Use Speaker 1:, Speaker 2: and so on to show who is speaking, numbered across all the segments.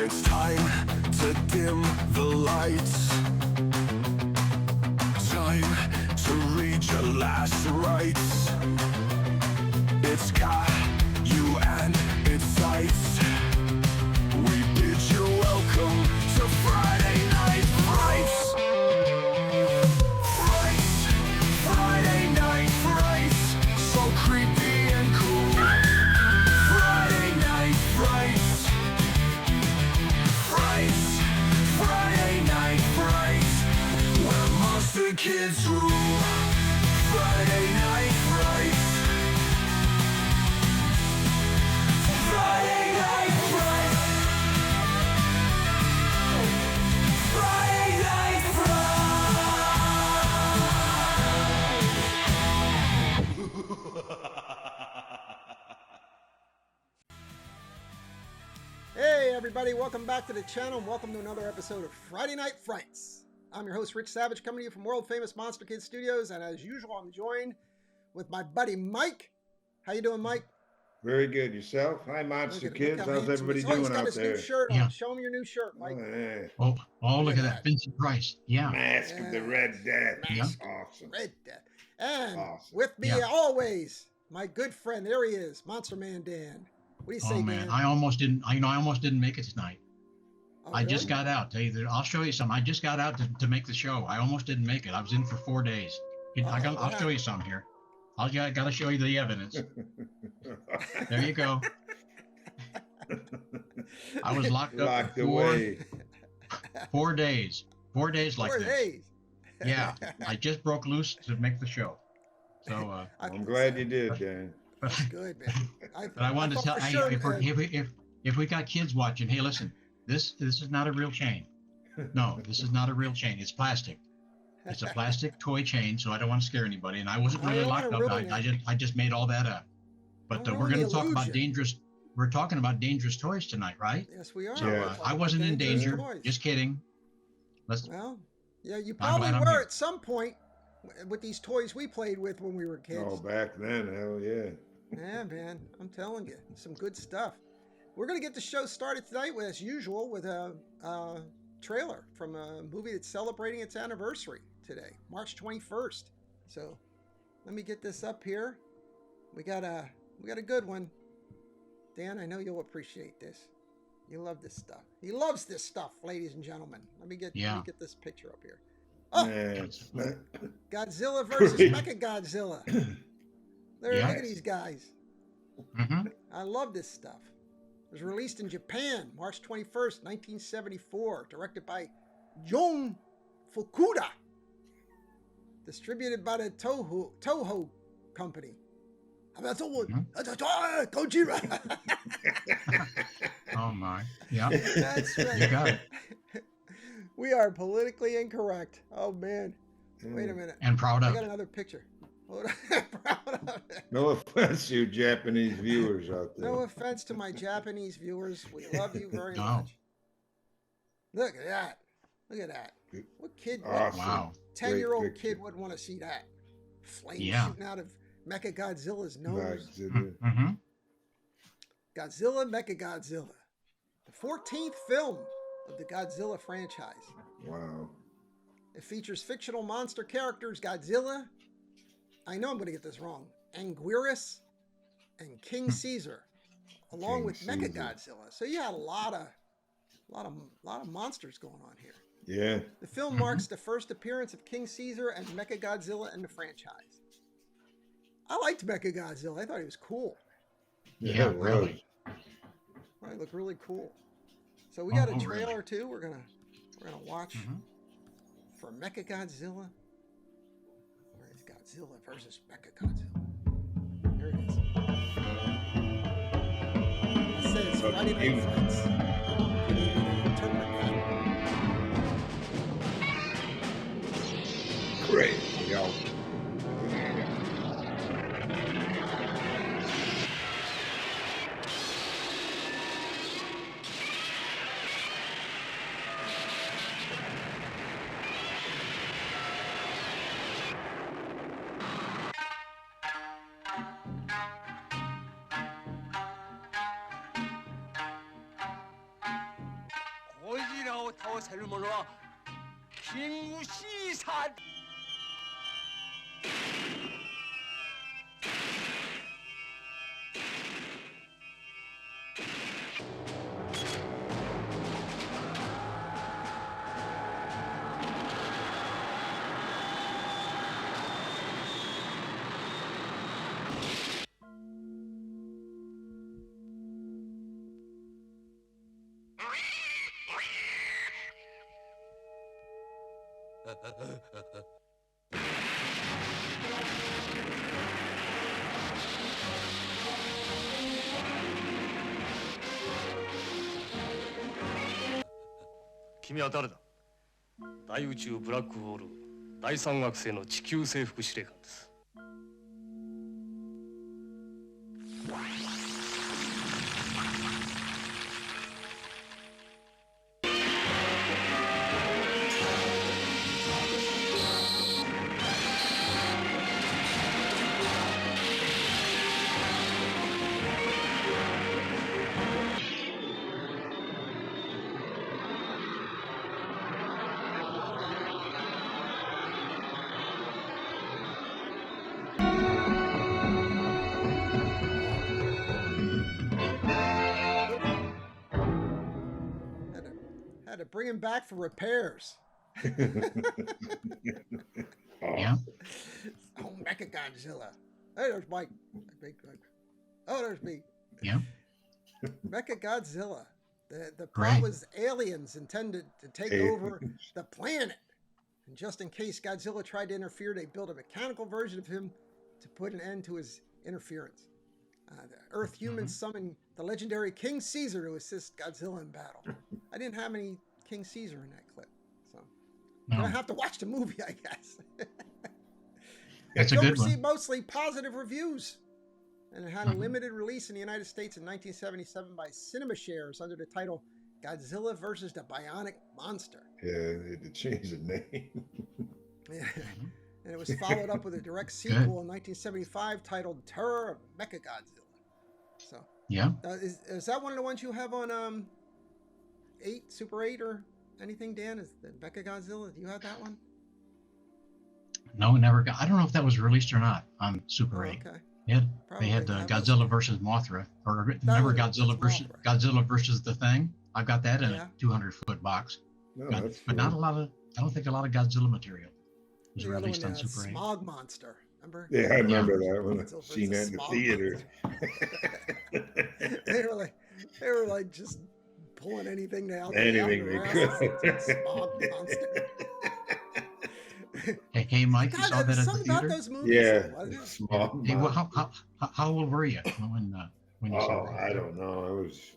Speaker 1: It's time to dim the lights. Time to read your last rites. It's got you and its sights. We bid you welcome to Friday Night Frights. Frights, Friday Night Frights, so creepy and cool. Friday Night Frights. Frights, Friday Night Frights, where monster kids rule. Friday Night Frights. Friday Night Frights. Friday Night
Speaker 2: Hey everybody, welcome back to the channel and welcome to another episode of Friday Night Frights. I'm your host Rich Savidge, coming to you from world famous Monster Kids Studios, and as usual I'm joined with my buddy Mike. How you doing, Mike?
Speaker 3: Very good. Yourself? Hi, Monster Kids. How's everybody doing
Speaker 2: he's got
Speaker 3: out
Speaker 2: his
Speaker 3: there?
Speaker 2: new shirt on.
Speaker 4: Yeah.
Speaker 2: Show him your new shirt, Mike.
Speaker 4: Look at that. Vincent Price. Yeah.
Speaker 3: Mask of the Red Death.
Speaker 2: Mask
Speaker 3: Awesome.
Speaker 2: Red Death. And
Speaker 3: Awesome.
Speaker 2: with me always, my good friend, there he is, Monster Man Dan. What do you say,
Speaker 4: man?
Speaker 2: Dan?
Speaker 4: I almost didn't make it tonight.
Speaker 2: Oh,
Speaker 4: I just got out. I'll show you some. I just got out to make the show. I almost didn't make it. I was in for 4 days. I'll show you some here. I got to show you the evidence. There you go. I was locked up for
Speaker 3: away.
Speaker 4: 4 days. 4 days like
Speaker 2: 4
Speaker 4: this.
Speaker 2: days.
Speaker 4: Yeah. I just broke loose to make the show. So
Speaker 3: I'm glad you did, Dan.
Speaker 2: That's good, man.
Speaker 4: But I wanted to tell if we got kids watching, hey, listen, this is not a real chain. No, this is not a real chain. It's plastic. It's a plastic toy chain, so I don't want to scare anybody. And I wasn't really locked up. I just made all that up. But we're going to talk about dangerous. We're talking about dangerous toys tonight, right?
Speaker 2: Yes, we are.
Speaker 4: So I wasn't in danger. Just kidding.
Speaker 2: Well, yeah, you probably were at some point with these toys we played with when we were kids.
Speaker 3: Oh, back then, hell yeah.
Speaker 2: Yeah, man, I'm telling you, some good stuff. We're going to get the show started tonight, as usual, with a trailer from a movie that's celebrating its anniversary today, March 21st. So let me get this up here. We got a good one. Dan, I know you'll appreciate this. You love this stuff. He loves this stuff, ladies and gentlemen. Let me get this picture up here. Oh, Godzilla versus Mechagodzilla. Look at these guys. I love this stuff. It was released in Japan, March 21st, 1974. Directed by Jun Fukuda. Distributed by the Toho Company. Gojira.
Speaker 4: Oh my. Yeah.
Speaker 2: That's right.
Speaker 4: You got it.
Speaker 2: We are politically incorrect. Oh man. Wait a minute.
Speaker 4: And proud of
Speaker 2: I got another picture. Hold on. Proud of it.
Speaker 3: No offense to you Japanese viewers out there.
Speaker 2: No offense to my Japanese viewers. We love you very much. Look at that. Look at that. What kid?
Speaker 3: Awesome.
Speaker 4: Wow.
Speaker 2: 10-year-old kid would want to see that. Flames shooting out of Mechagodzilla's nose. Godzilla Mechagodzilla. The 14th film of the Godzilla franchise.
Speaker 3: Wow.
Speaker 2: It features fictional monster characters Godzilla, I know I'm going to get this wrong, Anguirus and King Caesar, along with Mechagodzilla. So you had a lot of monsters going on here.
Speaker 3: Yeah.
Speaker 2: The film marks the first appearance of King Caesar and Mechagodzilla in the franchise. I liked Mechagodzilla. I thought he was cool.
Speaker 4: Yeah, really.
Speaker 2: He looked really cool. So we got a trailer too. We're gonna watch for Mechagodzilla. Where is Godzilla versus Mechagodzilla? Here it is. It says Friday Night Frights. Can you interpret that?
Speaker 3: Great. Yo.
Speaker 5: る者はキングシーサー。
Speaker 6: 君は誰だ？大宇宙ブラックホール第三惑星の地球征服司令官です。
Speaker 2: Had to bring him back for repairs.
Speaker 4: Yeah.
Speaker 2: Oh, Mechagodzilla. Hey, there's Mike. Oh, there's me.
Speaker 4: Yeah.
Speaker 2: Mechagodzilla. The plot
Speaker 4: Right.
Speaker 2: was aliens intended to take over the planet. And just in case Godzilla tried to interfere, they built a mechanical version of him to put an end to his interference. The Earth humans summoned the legendary King Caesar to assist Godzilla in battle. I didn't have any King Caesar in that clip, so
Speaker 4: No.
Speaker 2: I have to watch the movie, I guess.
Speaker 4: That's a
Speaker 2: The film
Speaker 4: good one.
Speaker 2: received mostly positive reviews, and it had a limited release in the United States in 1977 by CinemaShares under the title Godzilla vs. the Bionic Monster.
Speaker 3: Yeah, they had to change the name.
Speaker 2: Yeah. And it was followed up with a direct sequel in 1975 titled Terror of Mechagodzilla. So,
Speaker 4: Yeah.
Speaker 2: is that one of the ones you have on 8, Super 8 or anything, Dan? Is the Mechagodzilla? Do you have that one?
Speaker 4: No, never got. I don't know if that was released or not on Super 8.
Speaker 2: Okay.
Speaker 4: Yeah,
Speaker 2: Probably
Speaker 4: they had
Speaker 2: that
Speaker 4: Godzilla versus Mothra, or remember Godzilla versus
Speaker 2: Mothra.
Speaker 4: Godzilla versus the Thing. I've got that in
Speaker 2: Yeah.
Speaker 4: a 200-foot box,
Speaker 3: No,
Speaker 4: but,
Speaker 3: that's
Speaker 4: but not a lot of. I don't think a lot of Godzilla material was
Speaker 2: The other
Speaker 4: released
Speaker 2: one,
Speaker 4: on Super 8.
Speaker 2: Smog Monster. Remember?
Speaker 3: Yeah, I remember that one.
Speaker 2: Godzilla
Speaker 3: Seen that
Speaker 2: versus
Speaker 3: in the
Speaker 2: Smog
Speaker 3: theater.
Speaker 2: they were like just pulling anything out
Speaker 3: Anything they could.
Speaker 2: Smog Monster.
Speaker 4: Hey, Mike, you
Speaker 2: God,
Speaker 4: saw that at the
Speaker 2: something about
Speaker 4: theater?
Speaker 2: those movies.
Speaker 3: Yeah,
Speaker 2: though, wasn't it?
Speaker 3: small.
Speaker 4: Hey, well, how old were you when you saw
Speaker 3: Oh,
Speaker 4: that?
Speaker 3: I don't know. I was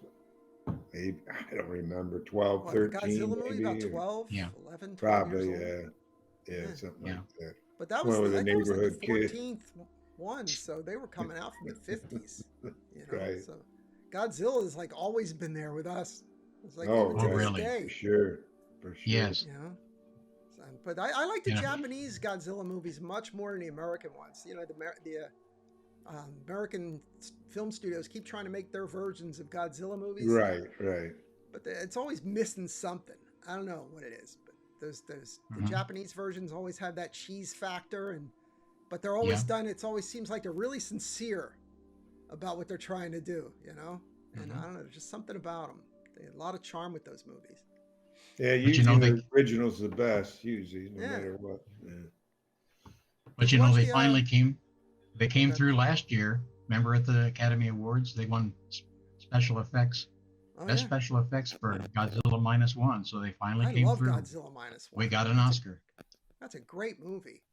Speaker 3: maybe, I don't remember, 12,
Speaker 2: What, the
Speaker 3: 13
Speaker 2: Godzilla movie
Speaker 3: maybe.
Speaker 2: about 12,
Speaker 4: Yeah.
Speaker 2: 11, 12
Speaker 3: Probably,
Speaker 2: years old.
Speaker 3: yeah.
Speaker 2: Yeah.
Speaker 3: Something
Speaker 4: Yeah.
Speaker 3: like that.
Speaker 2: But that
Speaker 3: One
Speaker 2: was,
Speaker 3: with a
Speaker 2: that was like
Speaker 3: neighborhood
Speaker 2: the
Speaker 3: kid.
Speaker 2: 14th one, so they were coming out from the 50s. You know?
Speaker 3: Right.
Speaker 2: So Godzilla has like always been there with us. It's like
Speaker 3: Oh,
Speaker 2: even to
Speaker 4: yeah.
Speaker 2: this
Speaker 4: Really?
Speaker 2: day.
Speaker 3: For sure.
Speaker 4: Yes.
Speaker 2: You know? So, but I like the
Speaker 4: Yeah.
Speaker 2: Japanese Godzilla movies much more than the American ones. You know, the American film studios keep trying to make their versions of Godzilla movies.
Speaker 3: Right, right.
Speaker 2: But it's always missing something. I don't know what it is, but the Japanese versions always have that cheese factor, but they're always done. It always seems like they're really sincere about what they're trying to do, you know. And I don't know, there's just something about them. They had a lot of charm with those movies.
Speaker 3: Yeah,
Speaker 4: But
Speaker 3: usually
Speaker 4: you know,
Speaker 3: the original's the best, usually, no
Speaker 2: Yeah.
Speaker 3: matter what. Yeah.
Speaker 4: But
Speaker 2: you
Speaker 4: you know,
Speaker 2: watch
Speaker 4: they
Speaker 2: the,
Speaker 4: finally came. They came
Speaker 2: Okay.
Speaker 4: through last year. Remember at the Academy Awards, they won special effects,
Speaker 2: Oh,
Speaker 4: best
Speaker 2: yeah.
Speaker 4: special effects for Godzilla -1. So they finally
Speaker 2: I
Speaker 4: came
Speaker 2: love
Speaker 4: through.
Speaker 2: Godzilla -1.
Speaker 4: We got an Oscar.
Speaker 2: That's a great movie.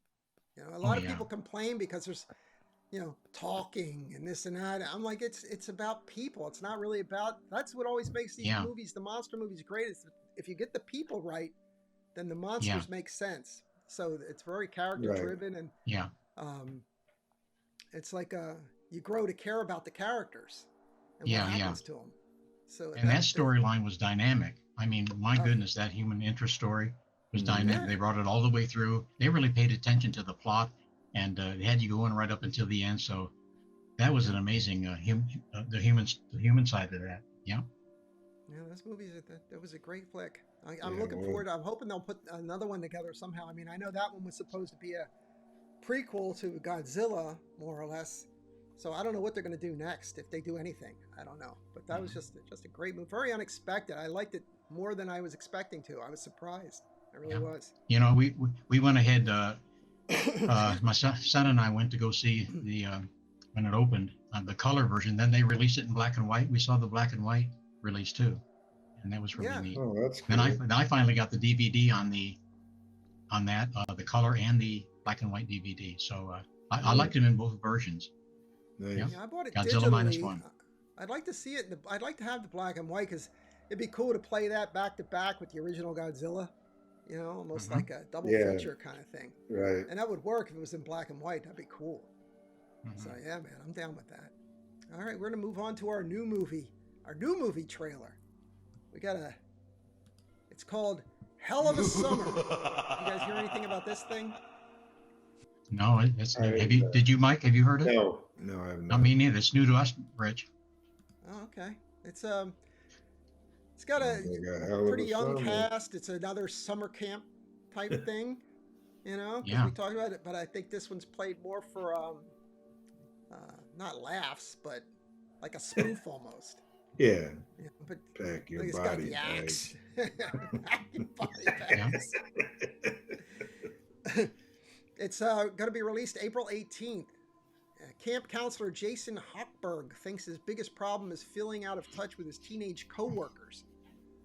Speaker 2: You know, a lot of
Speaker 4: yeah.
Speaker 2: people complain because there's, you know, talking and this and that. I'm like, it's about people. It's not really about. That's what always makes these
Speaker 4: Yeah.
Speaker 2: movies, the monster movies, great. Is if you get the people right, then the monsters make sense. So it's very character driven, and
Speaker 4: Yeah.
Speaker 2: it's like you grow to care about the characters and
Speaker 4: Yeah,
Speaker 2: what
Speaker 4: yeah.
Speaker 2: happens to them. So
Speaker 4: And that storyline was dynamic. I mean, my
Speaker 2: Oh.
Speaker 4: goodness, that human interest story was dynamic.
Speaker 2: Yeah.
Speaker 4: They brought it all the way through. They really paid attention to the plot, and they had you going right up until the end. So that was an amazing the human side of that. Yeah.
Speaker 2: Yeah, this movie, that was a great flick. I'm looking forward. I'm hoping they'll put another one together somehow. I mean, I know that one was supposed to be a prequel to Godzilla, more or less. So I don't know what they're going to do next, if they do anything. I don't know. But that was just a great movie. Very unexpected. I liked it more than I was expecting to. I was surprised. I really was.
Speaker 4: You know, we went ahead. My son and I went to go see the when it opened the color version. Then they released it in black and white. We saw the black and white release too, and that was really neat.
Speaker 3: Oh, that's cool.
Speaker 4: And I finally got the DVD on that the color and the black and white DVD. So I liked them in both versions.
Speaker 3: Nice.
Speaker 2: Yeah, I bought it
Speaker 4: Godzilla
Speaker 2: digitally.
Speaker 4: -1.
Speaker 2: I'd like to see it. I'd like to have the black and white because it'd be cool to play that back to back with the original Godzilla. You know, almost like a double feature kind of thing.
Speaker 3: Right.
Speaker 2: And that would work if it was in black and white. That'd be cool.
Speaker 4: Mm-hmm.
Speaker 2: So yeah, man, I'm down with that. All right, we're gonna move on to our new movie trailer. We got it's called Hell of a Summer. You guys hear anything about this thing?
Speaker 4: No, it's did you, Mike? Have you heard it?
Speaker 3: No, I have not.
Speaker 4: Not me neither. It's new to us, Rich.
Speaker 2: Oh, okay. It's got a pretty young cast. It's another summer camp type thing, you know.
Speaker 4: Yeah.
Speaker 2: We talked about it, but I think this one's played more for not laughs, but like a spoof almost.
Speaker 3: Yeah.
Speaker 2: Yeah, but
Speaker 3: Pack your
Speaker 2: it's
Speaker 3: body
Speaker 2: got the axe.
Speaker 3: bags.
Speaker 2: Pack your body bags. It's going to be released April 18th. Camp counselor Jason Hochberg thinks his biggest problem is feeling out of touch with his teenage co-workers.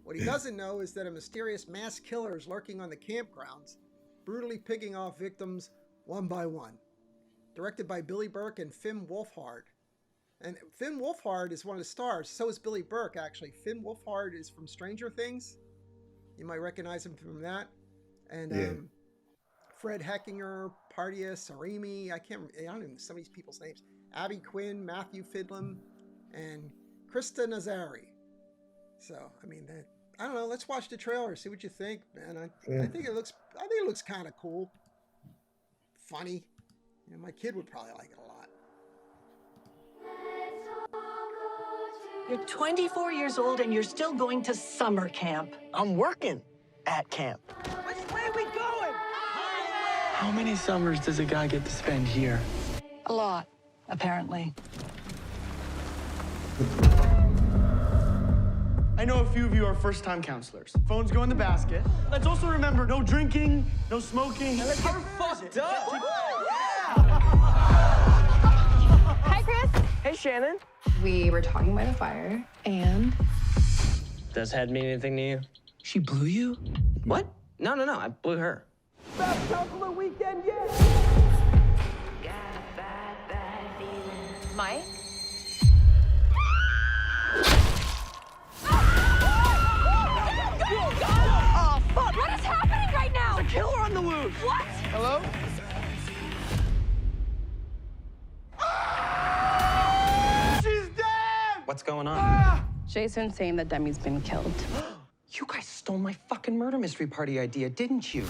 Speaker 2: What he doesn't know is that a mysterious mass killer is lurking on the campgrounds, brutally picking off victims one by one. Directed by Billy Burke and Finn Wolfhard. And Finn Wolfhard is one of the stars. So is Billy Burke, actually. Finn Wolfhard is from Stranger Things. You might recognize him from that. And Fred Heckinger, Pardia Sarimi, I don't even know some of these people's names. Abby Quinn, Matthew Fidlam, and Krista Nazari. So, I mean, I don't know. Let's watch the trailer, see what you think, man. I think it looks kind of cool, funny. You know, my kid would probably like it a lot.
Speaker 7: You're 24 years old and you're still going to summer camp.
Speaker 5: I'm working at camp.
Speaker 7: Which way are we going?
Speaker 5: How many summers does a guy get to spend here?
Speaker 7: A lot, apparently.
Speaker 5: I know a few of you are first-time counselors. Phones go in the basket. Let's also remember, no drinking, no smoking. Let's get fucked up.
Speaker 8: Hi, Chris.
Speaker 5: Hey, Shannon.
Speaker 8: We were talking by the fire, and...
Speaker 9: Does head mean anything to you?
Speaker 5: She blew you?
Speaker 9: What? No, I blew her.
Speaker 5: Best counselor weekend yet!
Speaker 8: Mike?
Speaker 7: Oh, fuck!
Speaker 8: What is happening right now?
Speaker 5: There's a killer on the loose!
Speaker 8: What?
Speaker 5: Hello? She's dead!
Speaker 9: What's going on?
Speaker 8: Jason's saying that Demi's been killed.
Speaker 9: You guys stole my fucking murder mystery party idea, didn't you?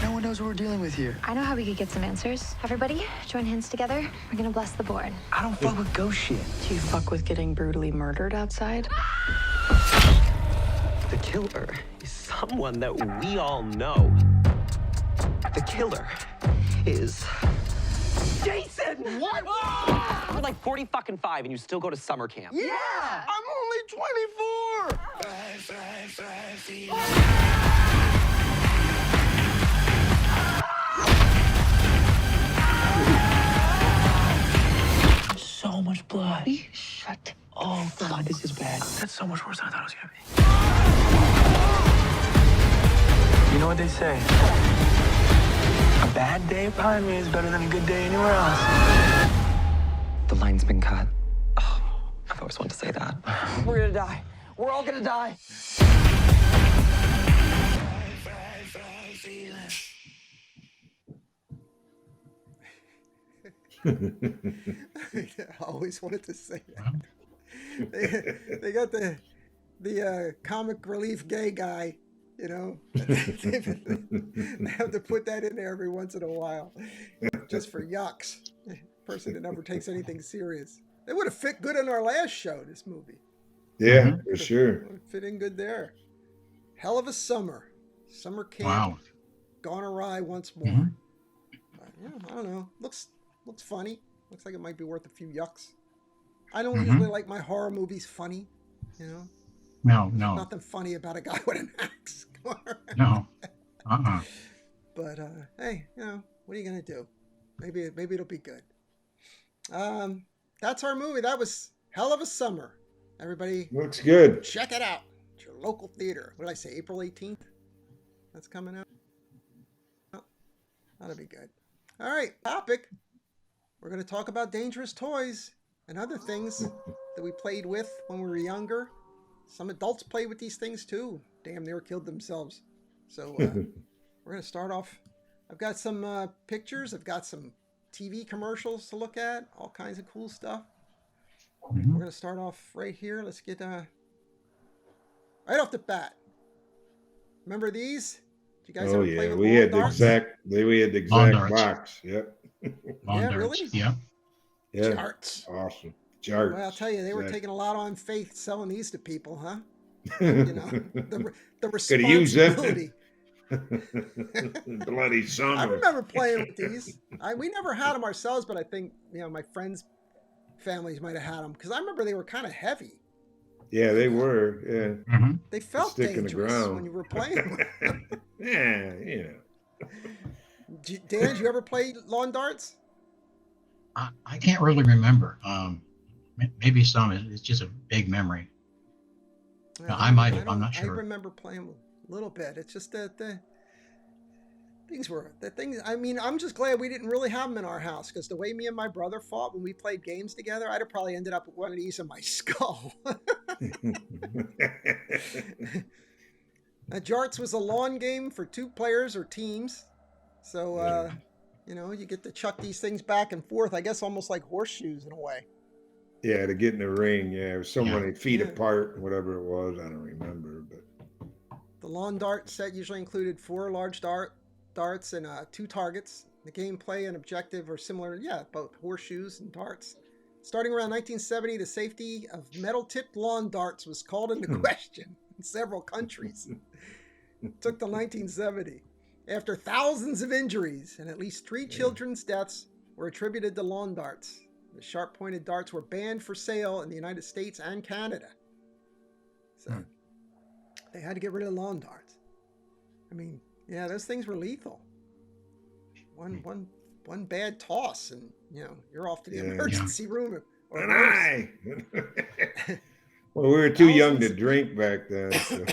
Speaker 5: No one knows what we're dealing with here.
Speaker 10: I know how we could get some answers. Everybody, join hands together. We're gonna bless the board.
Speaker 5: I don't fuck with ghost shit.
Speaker 7: Do you fuck with getting brutally murdered outside?
Speaker 9: The killer is someone that we all know. The killer is Jason!
Speaker 5: What?
Speaker 9: You're like 40 fucking 5 and you still go to summer camp.
Speaker 5: Yeah! I'm only 24! So much blood.
Speaker 7: Shut.
Speaker 5: Oh, God, this is bad. That's so much worse than I thought it was gonna be. You know what they say? A bad day at Pine Ridge is better than a good day anywhere else.
Speaker 9: The line's been cut. Oh, I've always wanted to say that.
Speaker 5: We're gonna die. We're all gonna die.
Speaker 2: I always wanted to say that. They got the comic relief gay guy, you know. They have to put that in there every once in a while, just for yucks. Person that never takes anything serious. They would have fit good in our last show. This movie.
Speaker 3: Yeah, for sure.
Speaker 2: Would fit in good there. Hell of a summer. Summer camp.
Speaker 4: Wow.
Speaker 2: Gone awry once more.
Speaker 4: Mm-hmm.
Speaker 2: Yeah, I don't know. Looks funny. Looks like it might be worth a few yucks. I don't usually like my horror movies funny, you know.
Speaker 4: No.
Speaker 2: Nothing funny about a guy with an axe.
Speaker 4: No.
Speaker 2: But hey, you know, what are you gonna do? Maybe it'll be good. That's our movie. That was Hell of a Summer. Everybody,
Speaker 3: Looks good.
Speaker 2: check it out. It's your local theater. What did I say? April 18th. That's coming out. Oh, that'll be good. All right, topic. We're gonna talk about dangerous toys and other things that we played with when we were younger. Some adults played with these things too. Damn, near killed themselves. So we're gonna start off. I've got some pictures. I've got some TV commercials to look at. All kinds of cool stuff. We're gonna start off right here. Let's get right off the bat. Remember these? Did you guys ever play with
Speaker 3: we had
Speaker 2: darts?
Speaker 3: the exact box. Yep.
Speaker 2: Yeah, really?
Speaker 4: Yeah.
Speaker 3: Yeah.
Speaker 2: Darts.
Speaker 3: Awesome. Jarts.
Speaker 2: Well, I'll tell you, they were taking a lot on faith selling these to people, huh? You know, the responsibility.
Speaker 3: Bloody summer.
Speaker 2: I remember playing with these. We never had them ourselves, but I think, you know, my friends' families might have had them because I remember they were kind of heavy.
Speaker 3: Yeah, they were. Yeah.
Speaker 2: They felt
Speaker 3: Stick in the
Speaker 2: dangerous
Speaker 3: ground.
Speaker 2: when you were playing with them.
Speaker 3: Yeah, you know.
Speaker 2: Dan, did you ever play lawn darts?
Speaker 4: I can't really remember. Maybe some. It's just a big memory.
Speaker 2: Yeah,
Speaker 4: I might have. I'm not sure.
Speaker 2: I remember playing a little bit. It's just that the things. I mean, I'm just glad we didn't really have them in our house because the way me and my brother fought when we played games together, I'd have probably ended up with one of these in my skull. Jarts was a lawn game for 2 players or teams. So, you know, you get to chuck these things back and forth, I guess almost like horseshoes in a way.
Speaker 3: Yeah, to get in the ring. Yeah, it was so many feet apart, whatever it was. I don't remember. But
Speaker 2: the lawn dart set usually included 4 large darts and 2 targets. The gameplay and objective are similar, both horseshoes and darts. Starting around 1970, the safety of metal-tipped lawn darts was called into question in several countries. It took till 1970. After thousands of injuries and at least 3 children's deaths were attributed to lawn darts. The sharp-pointed darts were banned for sale in the United States and Canada. So they had to get rid of lawn darts. I mean, yeah, those things were lethal. One bad toss, and you know you're off to the emergency room. Or
Speaker 3: well, we were too young to drink back then. So.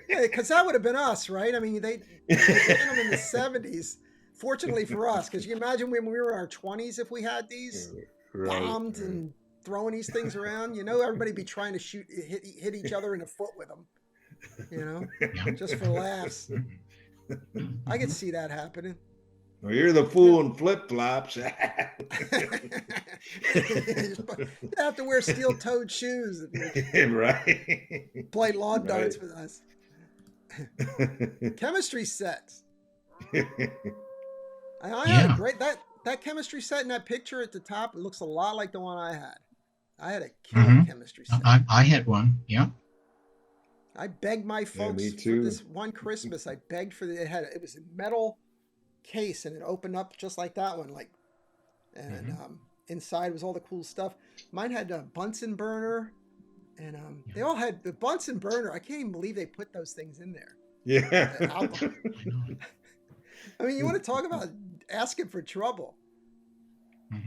Speaker 2: Yeah, because that would have been us, right? I mean, they did them in the 70s. Fortunately for us, because you can imagine when we were in our 20s if we had these bombed and throwing these things around. You know, everybody be trying to hit each other in the foot with them. You know, just for laughs. I could see that happening.
Speaker 3: Well, you're the fool in flip-flops.
Speaker 2: You have to wear steel-toed shoes if you
Speaker 3: right.
Speaker 2: play lawn darts with us. Chemistry sets. I had a great that chemistry set in that picture at the top. It looks a lot like the one I had. I had a killer chemistry set.
Speaker 4: I had one. Yeah.
Speaker 2: I begged my folks for this one Christmas. I begged for it was a metal case and it opened up just like that one, like, and inside was all the cool stuff. Mine had a Bunsen burner, and they all had the Bunsen burner. I can't even believe they put those things in there.
Speaker 3: Yeah.
Speaker 2: I mean, you want to talk about asking for trouble. I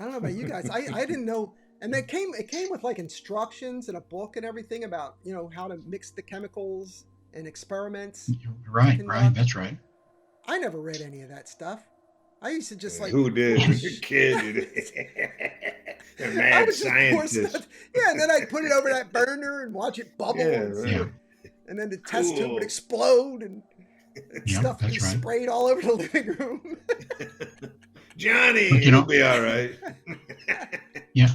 Speaker 2: don't know about you guys. I didn't know. And it came with like instructions and a book and everything about, you know, how to mix the chemicals and experiments.
Speaker 4: Right. That's right.
Speaker 2: I never read any of that stuff. I used to just like.
Speaker 3: Who did? Your kid. A mad scientist.
Speaker 2: And then I'd put it over that burner and watch it bubble. And then the test tube would explode and stuff would be sprayed all over the living room.
Speaker 3: Johnny, you'll be all right.
Speaker 4: Yeah,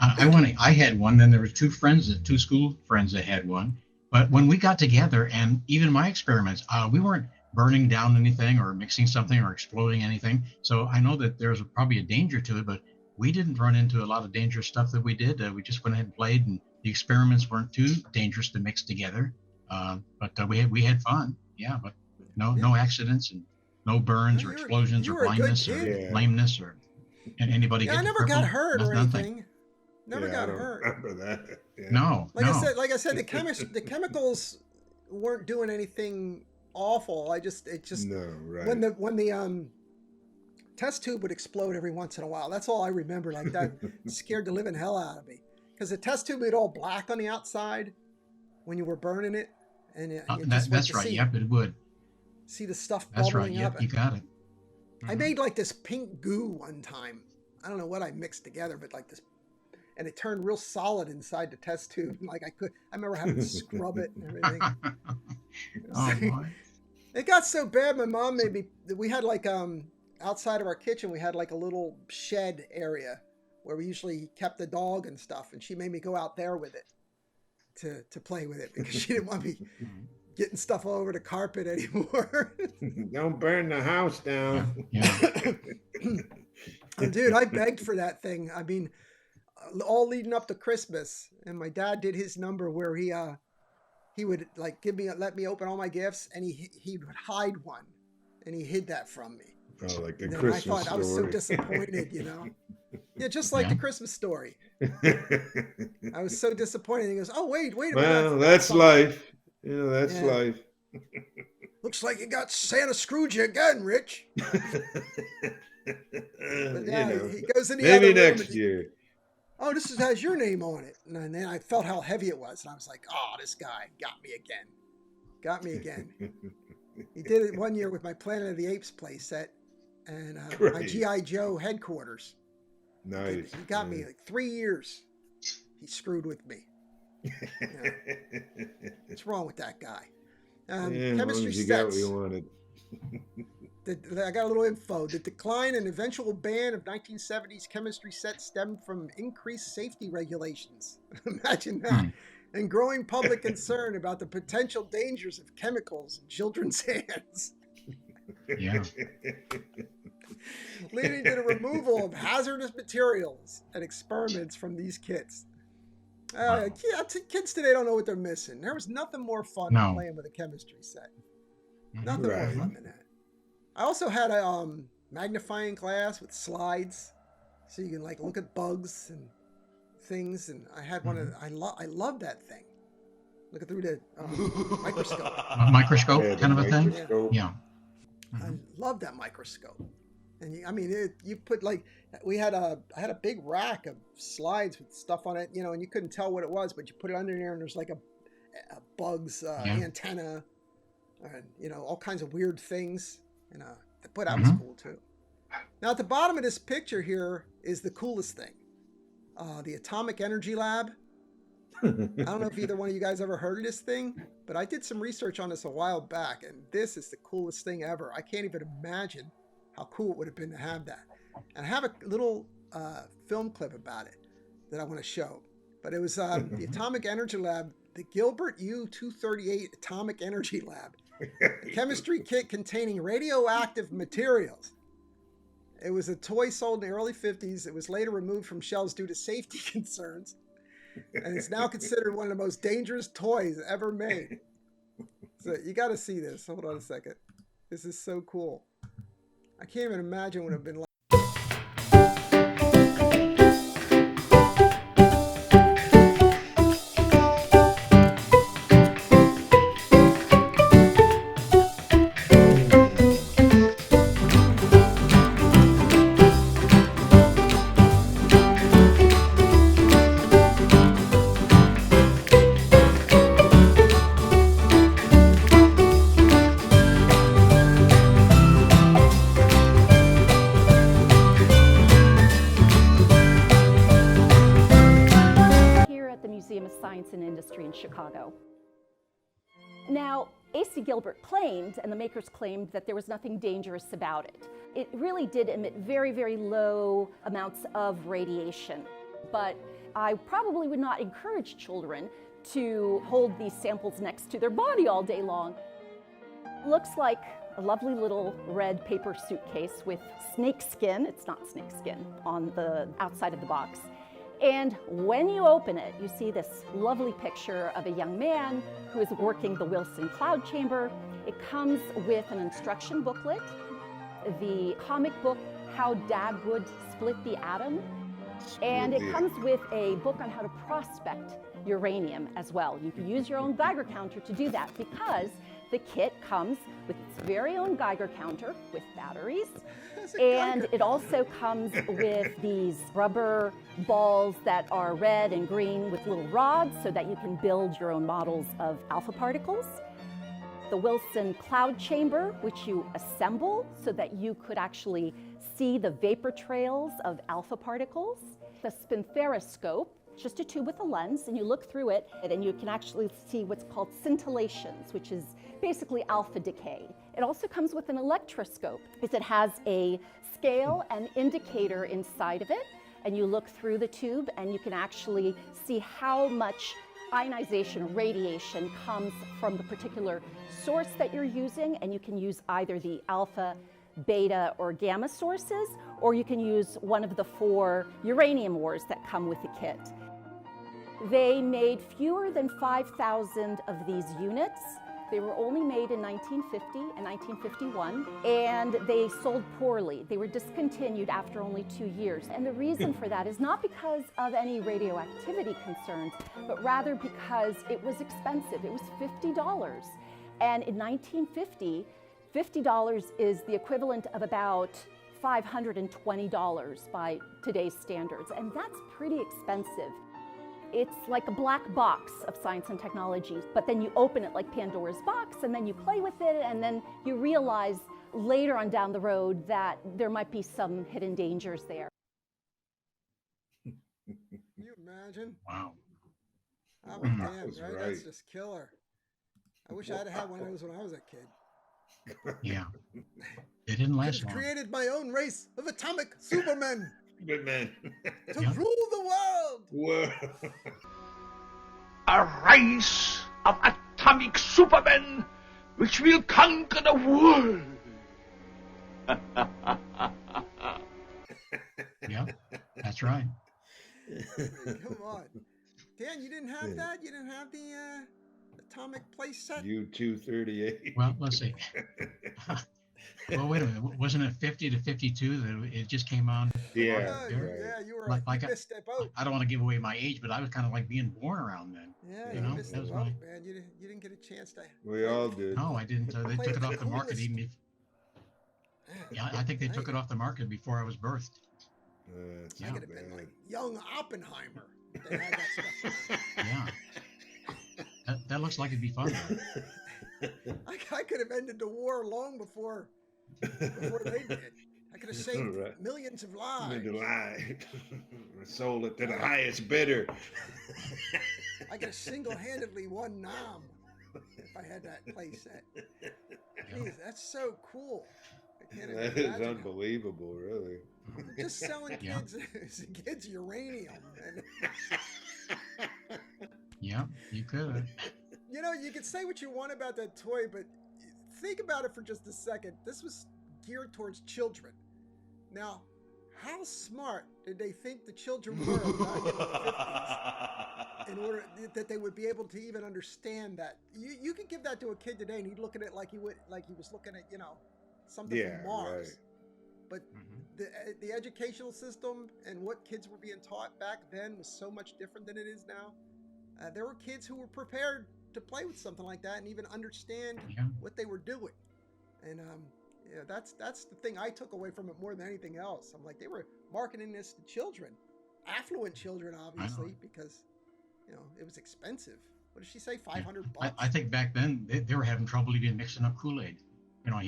Speaker 4: I had one. Then there were two school friends that had one. But when we got together, and even my experiments, we weren't burning down anything or mixing something or exploding anything. So I know that there's probably a danger to it, but we didn't run into a lot of dangerous stuff that we did. We just went ahead and played, and the experiments weren't too dangerous to mix together. But we had fun. Yeah, but no accidents and no burns or explosions or blindness or lameness or anybody
Speaker 2: I
Speaker 4: get
Speaker 2: never got hurt or anything. Never got hurt.
Speaker 3: Remember that? Yeah.
Speaker 4: No.
Speaker 2: Like I said, the chemicals weren't doing anything awful. It just when the test tube would explode every once in a while. That's all I remember. Like that scared the living hell out of me, because the test tube would all black on the outside when you were burning it, and
Speaker 4: that's right. Yep, it would.
Speaker 2: See the stuff
Speaker 4: That's
Speaker 2: bubbling
Speaker 4: right. Yep,
Speaker 2: up.
Speaker 4: you got it.
Speaker 2: I made like this pink goo one time. I don't know what I mixed together, but like this, and it turned real solid inside the test tube. Like I remember having to scrub it and everything.
Speaker 4: Oh boy.
Speaker 2: It got so bad, my mom made me, we had like, outside of our kitchen, we had like a little shed area where we usually kept the dog and stuff. And she made me go out there with it to play with it, because she didn't want me getting stuff all over the carpet anymore.
Speaker 3: Don't burn the house down.
Speaker 4: Yeah.
Speaker 2: Dude, I begged for that thing. I mean, all leading up to Christmas, and my dad did his number where he would like let me open all my gifts, and he would hide one, and he hid that from me.
Speaker 3: Oh, like the
Speaker 2: And
Speaker 3: Christmas
Speaker 2: I thought
Speaker 3: story.
Speaker 2: I was so disappointed, you know. Yeah, just like the Christmas story. I was so disappointed. He goes, "Oh, wait a minute."
Speaker 3: Well, that's life. You know, that's life.
Speaker 2: Looks like you got Santa Scrooge again, Rich. But yeah,
Speaker 3: you know,
Speaker 2: he goes in the
Speaker 3: maybe
Speaker 2: other room
Speaker 3: next
Speaker 2: and
Speaker 3: year.
Speaker 2: Oh, this has your name on it. And then I felt how heavy it was. And I was like, oh, this guy got me again. Got me again. He did it one year with my Planet of the Apes play set and my G.I. Joe headquarters.
Speaker 3: Nice.
Speaker 2: He got me like 3 years. He screwed with me. You know, what's wrong with that guy? Chemistry
Speaker 3: you
Speaker 2: sets.
Speaker 3: got what you wanted.
Speaker 2: I got a little info. The decline and eventual ban of 1970s chemistry sets stemmed from increased safety regulations. Imagine that. And growing public concern about the potential dangers of chemicals in children's hands.
Speaker 4: Yeah.
Speaker 2: Leading to the removal of hazardous materials and experiments from these kits. Kids today don't know what they're missing. There was nothing more fun than playing with a chemistry set. Nothing more fun than that. I also had a magnifying glass with slides, so you can like look at bugs and things. And I had one of I love that thing. Looking through the microscope.
Speaker 4: A microscope kind of a thing. Yeah.
Speaker 2: I love that microscope. And you put like I had a big rack of slides with stuff on it, you know, and you couldn't tell what it was, but you put it under there and there's like a bug's antenna, and you know, all kinds of weird things. And that was cool too. Now at the bottom of this picture here is the coolest thing, the Atomic Energy Lab. I don't know if either one of you guys ever heard of this thing, but I did some research on this a while back, and this is the coolest thing ever. I can't even imagine how cool it would have been to have that. And I have a little film clip about it that I want to show. But it was the Atomic Energy Lab, the Gilbert U-238 Atomic Energy Lab. A chemistry kit containing radioactive materials. It was a toy sold in the early 50s. It was later removed from shelves due to safety concerns. And it's now considered one of the most dangerous toys ever made. So you got to see this. Hold on a second. This is so cool. I can't even imagine what it would have been like.
Speaker 11: Chicago. Now, A.C. Gilbert claimed, and the makers claimed, that there was nothing dangerous about it. It really did emit very, very low amounts of radiation. But I probably would not encourage children to hold these samples next to their body all day long. Looks like a lovely little red paper suitcase with snake skin, it's not snake skin, on the outside of the box. And when you open it, you see this lovely picture of a young man who is working the Wilson cloud chamber. It comes with an instruction booklet, the comic book, How Dad Would Split the Atom, and it comes with a book on how to prospect uranium as well. You can use your own Geiger counter to do that because the kit comes with its very own Geiger counter with batteries. And it also comes with these rubber balls that are red and green with little rods so that you can build your own models of alpha particles. The Wilson cloud chamber, which you assemble so that you could actually see the vapor trails of alpha particles. The spinthariscope, just a tube with a lens, and you look through it and you can actually see what's called scintillations, which is basically alpha decay. It also comes with an electroscope because it has a scale and indicator inside of it, and you look through the tube and you can actually see how much ionization, radiation comes from the particular source that you're using, and you can use either the alpha, beta, or gamma sources, or you can use one of the 4 uranium ores that come with the kit. They made fewer than 5,000 of these units. They were only made in 1950 and 1951, and they sold poorly. They were discontinued after only 2 years. And the reason for that is not because of any radioactivity concerns, but rather because it was expensive. It was $50. And in 1950, $50 is the equivalent of about $520 by today's standards, and that's pretty expensive. It's like a black box of science and technology, but then you open it like Pandora's box, and then you play with it, and then you realize later on down the road that there might be some hidden dangers there.
Speaker 2: Can you imagine?
Speaker 4: Wow.
Speaker 2: Oh, damn, right? That's just killer. I wish I'd have had one of those when I was a kid.
Speaker 4: Yeah. It didn't last long.
Speaker 2: Created my own race of atomic supermen.
Speaker 3: Good man.
Speaker 2: To rule the world.
Speaker 1: A race of atomic supermen which will conquer the world.
Speaker 4: Yep, that's right.
Speaker 2: Come on. Dan, you didn't have that? You didn't have the atomic place set?
Speaker 3: U-238.
Speaker 4: Well, let's see. Well, wait a minute. Wasn't it 50 to 52 that it just came on?
Speaker 3: Yeah,
Speaker 2: yeah, you were
Speaker 4: like
Speaker 2: you missed that boat.
Speaker 4: I don't want to give away my age, but I was kind of like being born around then.
Speaker 2: Yeah,
Speaker 4: you know,
Speaker 2: missed
Speaker 4: that was
Speaker 2: the boat,
Speaker 4: my...
Speaker 2: man. You didn't get a chance to.
Speaker 3: We all did.
Speaker 4: No, I didn't. They took it off the market even if... Yeah, I think they took it off the market before I was birthed.
Speaker 2: I could have been like young Oppenheimer. If they had that stuff.
Speaker 4: Yeah. That looks like it'd be fun.
Speaker 2: I could have ended the war long before they did. I could have saved millions of lives.
Speaker 3: Sold it to the highest bidder.
Speaker 2: I could have single-handedly won Nam if I had that play set. Jeez, that's so cool.
Speaker 3: That is unbelievable, really.
Speaker 2: Just selling kids uranium.
Speaker 4: Yeah, you could.
Speaker 2: You know, you can say what you want about that toy, but think about it for just a second. This was geared towards children. Now, how smart did they think the children were back in the 50s in order that they would be able to even understand that? You could give that to a kid today and he'd look at it like he was looking at, something from Mars. Right. But the educational system and what kids were being taught back then was so much different than it is now. There were kids who were prepared to play with something like that and even understand what they were doing. And that's the thing I took away from it more than anything else. I'm like, they were marketing this to children, affluent children, obviously, because it was expensive. What did she say? $500?
Speaker 4: I think back then they were having trouble even mixing up Kool-Aid.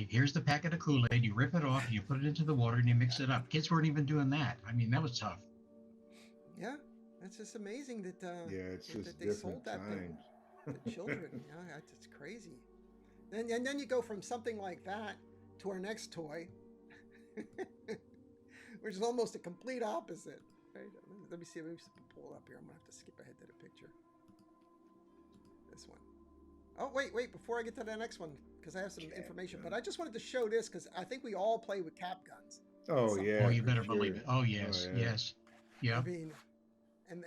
Speaker 4: Here's the packet of Kool-Aid. You rip it off, you put it into the water, and you mix it up. Kids weren't even doing that. I mean, that was tough.
Speaker 2: Yeah, that's just amazing that
Speaker 3: it's just
Speaker 2: that they sold that thing to children. It's crazy. And then you go from something like that to our next toy, which is almost a complete opposite. Right? Let me see if we can pull it up here. I'm gonna have to skip ahead to the picture. This one. Oh, wait, before I get to the next one, because I have some information, but I just wanted to show this because I think we all play with cap guns.
Speaker 3: Oh, yeah.
Speaker 4: Oh, you better
Speaker 3: sure.
Speaker 4: believe it. Oh, yes, yes. Yeah.
Speaker 2: I mean, and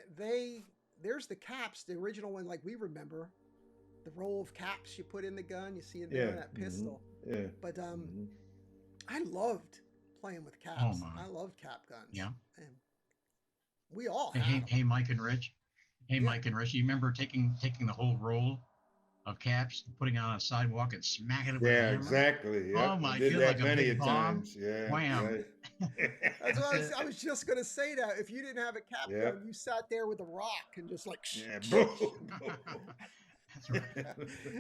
Speaker 2: there's the caps, the original one, like we remember, the roll of caps you put in the gun, you see it there in that pistol.
Speaker 3: Yeah.
Speaker 2: But I loved playing with caps.
Speaker 4: Oh, my.
Speaker 2: I loved cap guns.
Speaker 4: Yeah.
Speaker 2: And we all had them.
Speaker 4: Hey, Mike and Rich. Hey, Mike and Rich, you remember taking the whole roll of caps, putting it on a sidewalk and smacking it with a hammer?
Speaker 3: Exactly. Yep.
Speaker 4: Oh my!
Speaker 3: I did
Speaker 4: feel
Speaker 3: that
Speaker 4: like
Speaker 3: many
Speaker 4: a big
Speaker 3: times. Yeah.
Speaker 4: Wham!
Speaker 3: Right.
Speaker 2: That's what I was just gonna say. That if you didn't have a cap gun, you sat there with a rock and just like
Speaker 3: boom.
Speaker 4: That's right.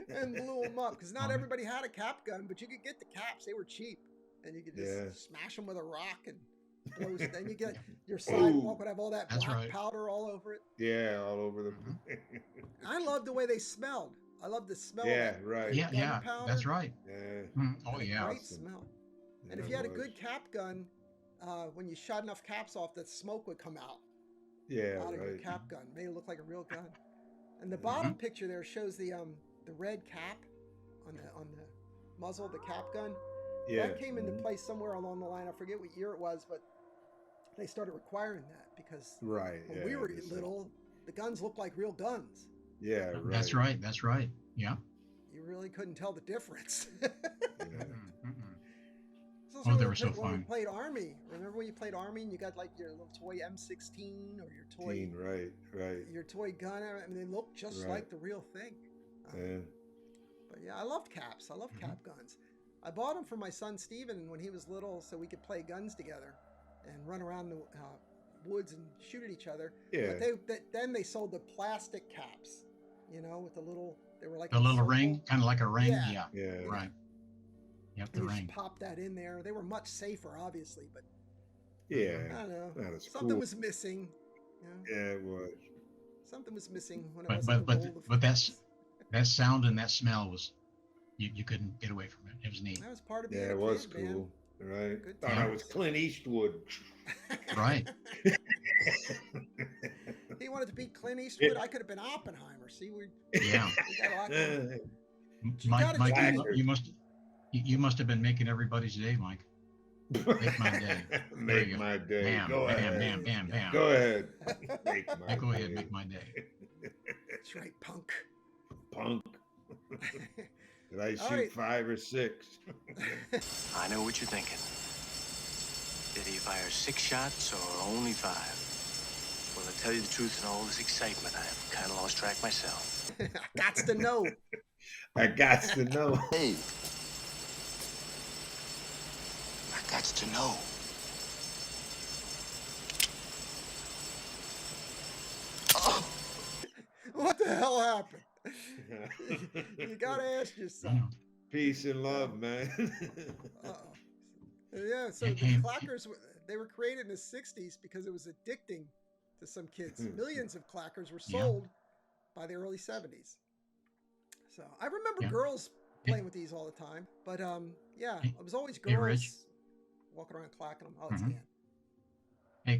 Speaker 2: and blew them up because not everybody had a cap gun, but you could get the caps. They were cheap, and you could just smash them with a rock and blow. Then you get your sidewalk would have all that black powder all over it.
Speaker 3: Yeah, all over the.
Speaker 2: I loved the way they smelled. I love the smell.
Speaker 3: Yeah,
Speaker 2: of
Speaker 3: right.
Speaker 4: Yeah, that's right.
Speaker 3: Yeah.
Speaker 4: Oh yeah.
Speaker 2: Great smell. And if you had a good cap gun, when you shot enough caps off, the smoke would come out. Out of your cap gun, made it look like a real gun. And the bottom picture there shows the red cap on the muzzle of the cap gun.
Speaker 3: Yeah.
Speaker 2: That came into play somewhere along the line. I forget what year it was, but they started requiring that because when we were little, the guns looked like real guns.
Speaker 3: Yeah, right.
Speaker 4: That's right. That's right. Yeah.
Speaker 2: You really couldn't tell the difference.
Speaker 4: Oh, they were so
Speaker 2: when
Speaker 4: fun.
Speaker 2: we played Army. Remember when you played Army and you got like your little toy M16 or your toy, your toy gun? I mean, they look just like the real thing. But yeah, I loved caps. I love cap guns. I bought them for my son Steven when he was little, so we could play guns together and run around the woods and shoot at each other.
Speaker 3: Yeah.
Speaker 2: But then they sold the plastic caps, you know, with the little. They were like
Speaker 4: a little ring, kind of like a ring. Yeah. Right. Yep, the
Speaker 2: you
Speaker 4: ring.
Speaker 2: just pop that in there. They were much safer, obviously, but
Speaker 3: yeah,
Speaker 2: I don't know.
Speaker 3: Something
Speaker 2: cool. was missing. You know?
Speaker 3: Yeah, it was.
Speaker 2: Something was missing when I was in the world of
Speaker 4: but that sound and that smell was you couldn't get away from it. It was neat.
Speaker 2: That was part of being
Speaker 3: it
Speaker 2: a
Speaker 3: was
Speaker 2: kid,
Speaker 3: cool.
Speaker 2: Man.
Speaker 3: Right.
Speaker 2: Good
Speaker 3: Thought I was Clint Eastwood.
Speaker 4: Right.
Speaker 2: He wanted to be Clint Eastwood. I could have been Oppenheimer. See, we got a lot.
Speaker 4: Mike, you must have been making everybody's day, Mike. Make my day.
Speaker 3: Make my day.
Speaker 4: Bam,
Speaker 3: Go
Speaker 4: bam,
Speaker 3: ahead.
Speaker 4: bam, bam, bam.
Speaker 3: Go ahead. Go
Speaker 4: ahead, make my day.
Speaker 2: That's right, punk.
Speaker 3: Punk. Did I shoot 5 or 6?
Speaker 12: I know what you're thinking. Did he fire 6 shots or only 5? Well, to tell you the truth, in all this excitement, I've kind of lost track myself.
Speaker 2: I gots to know.
Speaker 3: I gots to know.
Speaker 12: Hey. I gots to know.
Speaker 2: Oh. What the hell happened? You gotta ask yourself.
Speaker 3: Peace and love, man.
Speaker 2: Yeah, so the clackers, they were created in the 60s because it was addicting to some kids. Millions of clackers were sold by the early 70s. So I remember girls playing with these all the time. But it was always girls walking around clacking them. Oh, it's Dan.
Speaker 4: Hey,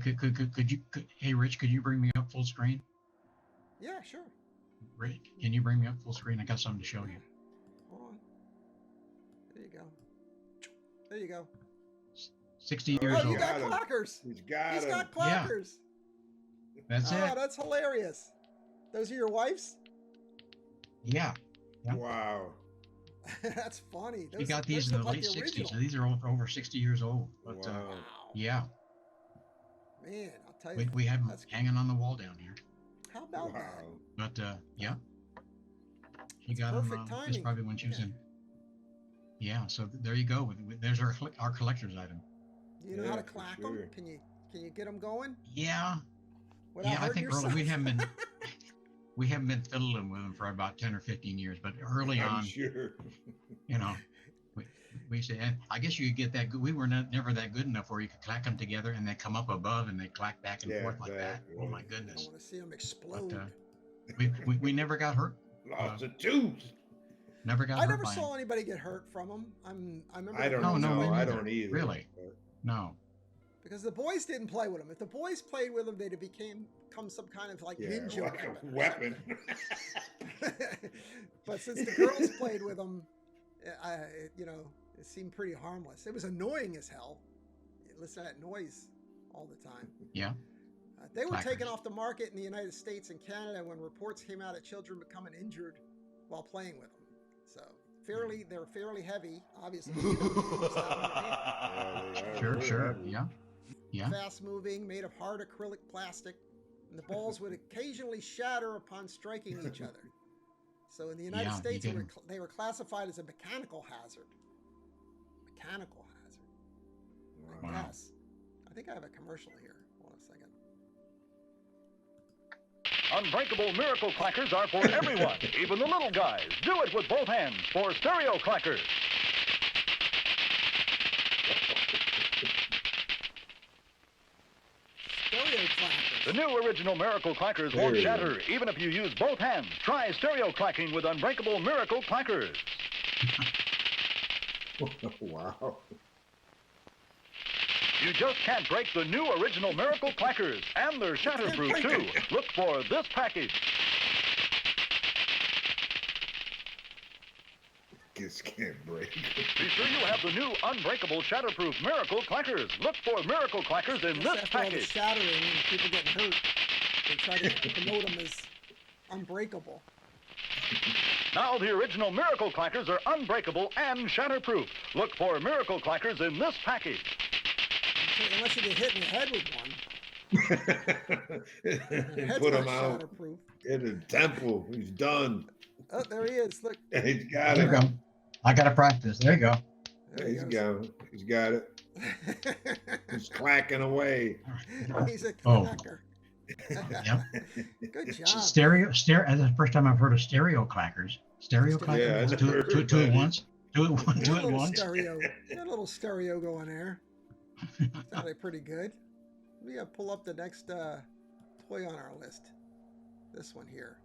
Speaker 4: hey, Rich, could you bring me up full screen?
Speaker 2: Yeah, sure.
Speaker 4: Rich, can you bring me up full screen? I got something to show you.
Speaker 2: Hold on. There you go. There you go.
Speaker 4: 60 years old.
Speaker 2: Oh, you got clackers.
Speaker 3: He's got
Speaker 2: clackers.
Speaker 4: Yeah. That's it.
Speaker 2: Oh, that's hilarious. Those are your wife's?
Speaker 4: Yeah.
Speaker 3: Wow.
Speaker 2: That's funny.
Speaker 4: We got these in the late 60s. So these are over 60 years old. But,
Speaker 3: wow.
Speaker 4: Yeah.
Speaker 2: Man, I'll tell you.
Speaker 4: We have them hanging on the wall down here.
Speaker 2: How about that?
Speaker 4: But, yeah. She got them. It's probably when she was in. Yeah, so there you go. There's our collector's item.
Speaker 2: You know how to clack them? Can you get them going?
Speaker 4: Yeah.
Speaker 2: Without
Speaker 4: I think
Speaker 2: yourself?
Speaker 4: we haven't been fiddling with them for about 10 or 15 years, but early on,
Speaker 3: sure.
Speaker 4: You know, we say, I guess you could get that good. We were never that good enough where you could clack them together and they come up above and they clack back and forth like that. Oh my goodness!
Speaker 2: I want to see them explode.
Speaker 4: But, we never got hurt.
Speaker 3: Lots of tubes.
Speaker 4: Never got
Speaker 2: I
Speaker 4: hurt.
Speaker 2: never saw anybody get hurt from them. I remember.
Speaker 3: I don't know. I don't either.
Speaker 4: Really? No.
Speaker 2: Because the boys didn't play with them. If the boys played with them, they'd become some kind of like ninja
Speaker 3: like a weapon.
Speaker 2: But since the girls played with them, you know, it seemed pretty harmless. It was annoying as hell. You listen to that noise all the time.
Speaker 4: Yeah.
Speaker 2: They were taken off the market in the United States and Canada when reports came out of children becoming injured while playing with them. So they're fairly heavy, obviously.
Speaker 4: Sure. Yeah.
Speaker 2: Fast moving, made of hard acrylic plastic, and the balls would occasionally shatter upon striking each other. So in the United States, they were classified as a mechanical hazard. Mechanical hazard. I guess. I think I have a commercial here. Hold on a second.
Speaker 13: Unbreakable miracle clackers are for everyone, even the little guys. Do it with both hands for stereo clackers. The new original Miracle Clackers won't shatter, even if you use both hands. Try stereo clacking with Unbreakable Miracle Clackers.
Speaker 3: Wow.
Speaker 13: You just can't break the new original Miracle Clackers, and they're shatterproof, too. Look for this package.
Speaker 3: Just can't break.
Speaker 13: Be sure you have the new unbreakable shatterproof Miracle Clackers. Look for Miracle Clackers in this
Speaker 2: After all the
Speaker 13: package.
Speaker 2: shattering and people getting hurt, they try to promote them as unbreakable.
Speaker 13: Now the original Miracle Clackers are unbreakable and shatterproof. Look for Miracle Clackers in this package.
Speaker 2: Unless you get hit in the head with one.
Speaker 3: Put him out. Get a temple. He's done.
Speaker 2: Oh, there he is. Look.
Speaker 3: He's got
Speaker 4: There
Speaker 3: it.
Speaker 4: you go. I got to practice. There you go.
Speaker 3: He's got it. He's clacking away.
Speaker 2: He's a clacker.
Speaker 4: Yep.
Speaker 2: Good job.
Speaker 4: Stereo. That's the first time I've heard of stereo clackers. Stereo clackers.
Speaker 3: Yeah,
Speaker 4: do it once. Do it once.
Speaker 2: Stereo. Got a little stereo going there. Sounded pretty good. We gotta pull up the next toy on our list. This one here.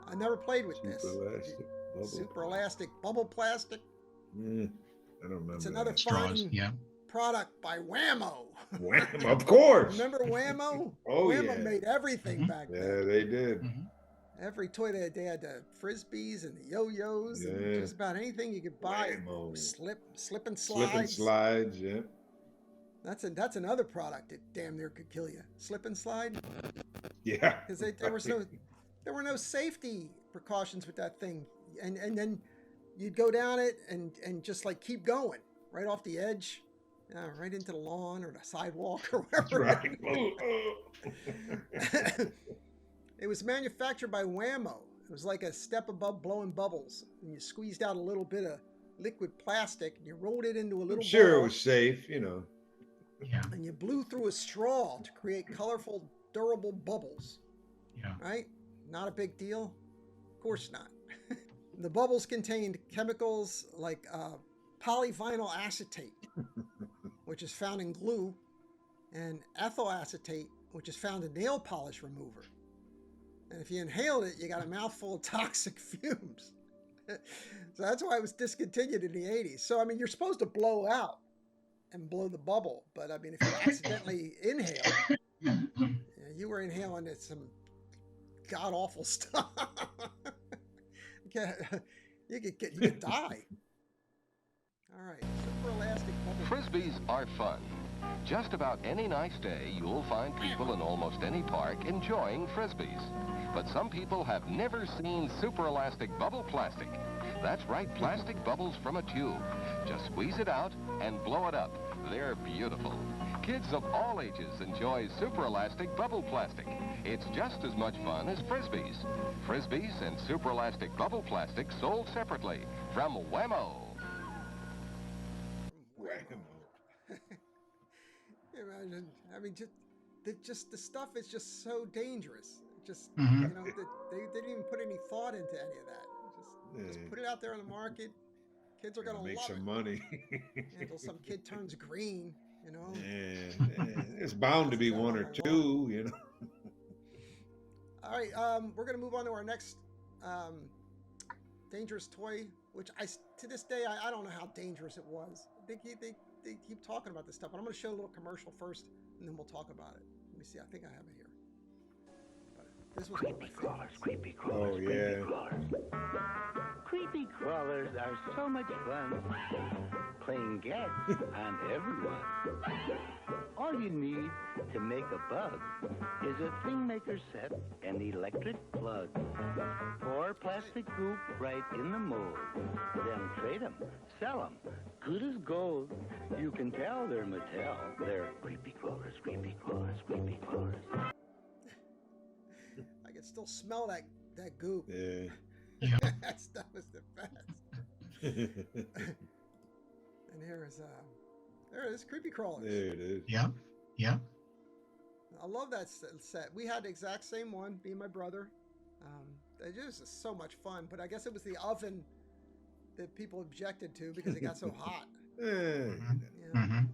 Speaker 2: I never played with this. Super elastic bubble plastic.
Speaker 3: I don't remember.
Speaker 2: It's another
Speaker 4: Straws.
Speaker 2: fine
Speaker 4: Yeah.
Speaker 2: product by Whammo.
Speaker 3: Whammo, of course.
Speaker 2: Remember Whammo?
Speaker 3: Oh,
Speaker 2: Whammo
Speaker 3: yeah.
Speaker 2: made everything back then.
Speaker 3: Yeah, they did.
Speaker 2: Every toy they had the frisbees and the yo-yos and just about anything you could buy.
Speaker 3: Whammo.
Speaker 2: Slip and slides.
Speaker 3: Slip and slides, yeah.
Speaker 2: That's another product that damn near could kill you. Slip and slide.
Speaker 3: Yeah.
Speaker 2: Because there were no safety precautions with that thing, and then you'd go down it and just like keep going right off the edge, right into the lawn or the sidewalk or wherever.
Speaker 3: Right.
Speaker 2: It was manufactured by Whammo. It was like a step above blowing bubbles, and you squeezed out a little bit of liquid plastic and you rolled it into a little
Speaker 3: Sure,
Speaker 2: ball,
Speaker 3: it was safe, you know.
Speaker 4: Yeah.
Speaker 2: and you blew through a straw to create colorful, durable bubbles.
Speaker 4: Yeah.
Speaker 2: Right? Not a big deal? Of course not. The bubbles contained chemicals like polyvinyl acetate, which is found in glue, and ethyl acetate, which is found in nail polish remover. And if you inhaled it, you got a mouthful of toxic fumes. So that's why it was discontinued in the 80s. So, I mean, you're supposed to blow out and blow the bubble, but I mean, if you accidentally inhale, you were inhaling some god-awful stuff. You could die. All right, super elastic bubble.
Speaker 14: Frisbees are fun. Just about any nice day, you'll find people in almost any park enjoying Frisbees. But some people have never seen super elastic bubble plastic. That's right, plastic bubbles from a tube. Just squeeze it out and blow it up. They're beautiful. Kids of all ages enjoy super elastic bubble plastic. It's just as much fun as Frisbees. Frisbees and super elastic bubble plastic sold separately from Whammo.
Speaker 2: Imagine, I mean, just the stuff is just so dangerous. Just
Speaker 4: Mhm.
Speaker 2: you know, they didn't even put any thought into any of that. Just put it out there on the market. Kids are gonna
Speaker 3: Make
Speaker 2: love
Speaker 3: some
Speaker 2: it.
Speaker 3: money.
Speaker 2: Until some kid turns green, you know.
Speaker 3: Yeah. It's bound to be one or two, you know.
Speaker 2: All right, we're gonna move on to our next dangerous toy, which to this day I don't know how dangerous it was. They they keep talking about this stuff, but I'm going to show a little commercial first, and then we'll talk about it. Let me see. I think I have it here. But this was
Speaker 15: Creepy crawlers, creepy crawlers,
Speaker 3: Oh,
Speaker 15: creepy
Speaker 3: yeah.
Speaker 15: crawlers. Creepy crawlers are so much fun. Playing gags on everyone. All you need to make a bug is a thing maker set and electric plug. Pour plastic goop right in the mold. Then trade them, sell them, good as gold. You can tell they're Mattel. They're creepy crawlers, creepy crawlers, creepy crawlers.
Speaker 2: I can still smell that goop.
Speaker 3: Yeah.
Speaker 2: That stuff was the best. And there it is, creepy crawlers.
Speaker 3: There it is.
Speaker 4: Yeah. Yeah.
Speaker 2: I love that set. We had the exact same one, me and my brother. It was just so much fun, but I guess it was the oven that people objected to because it got so hot.
Speaker 3: Yeah.
Speaker 4: Mm-hmm.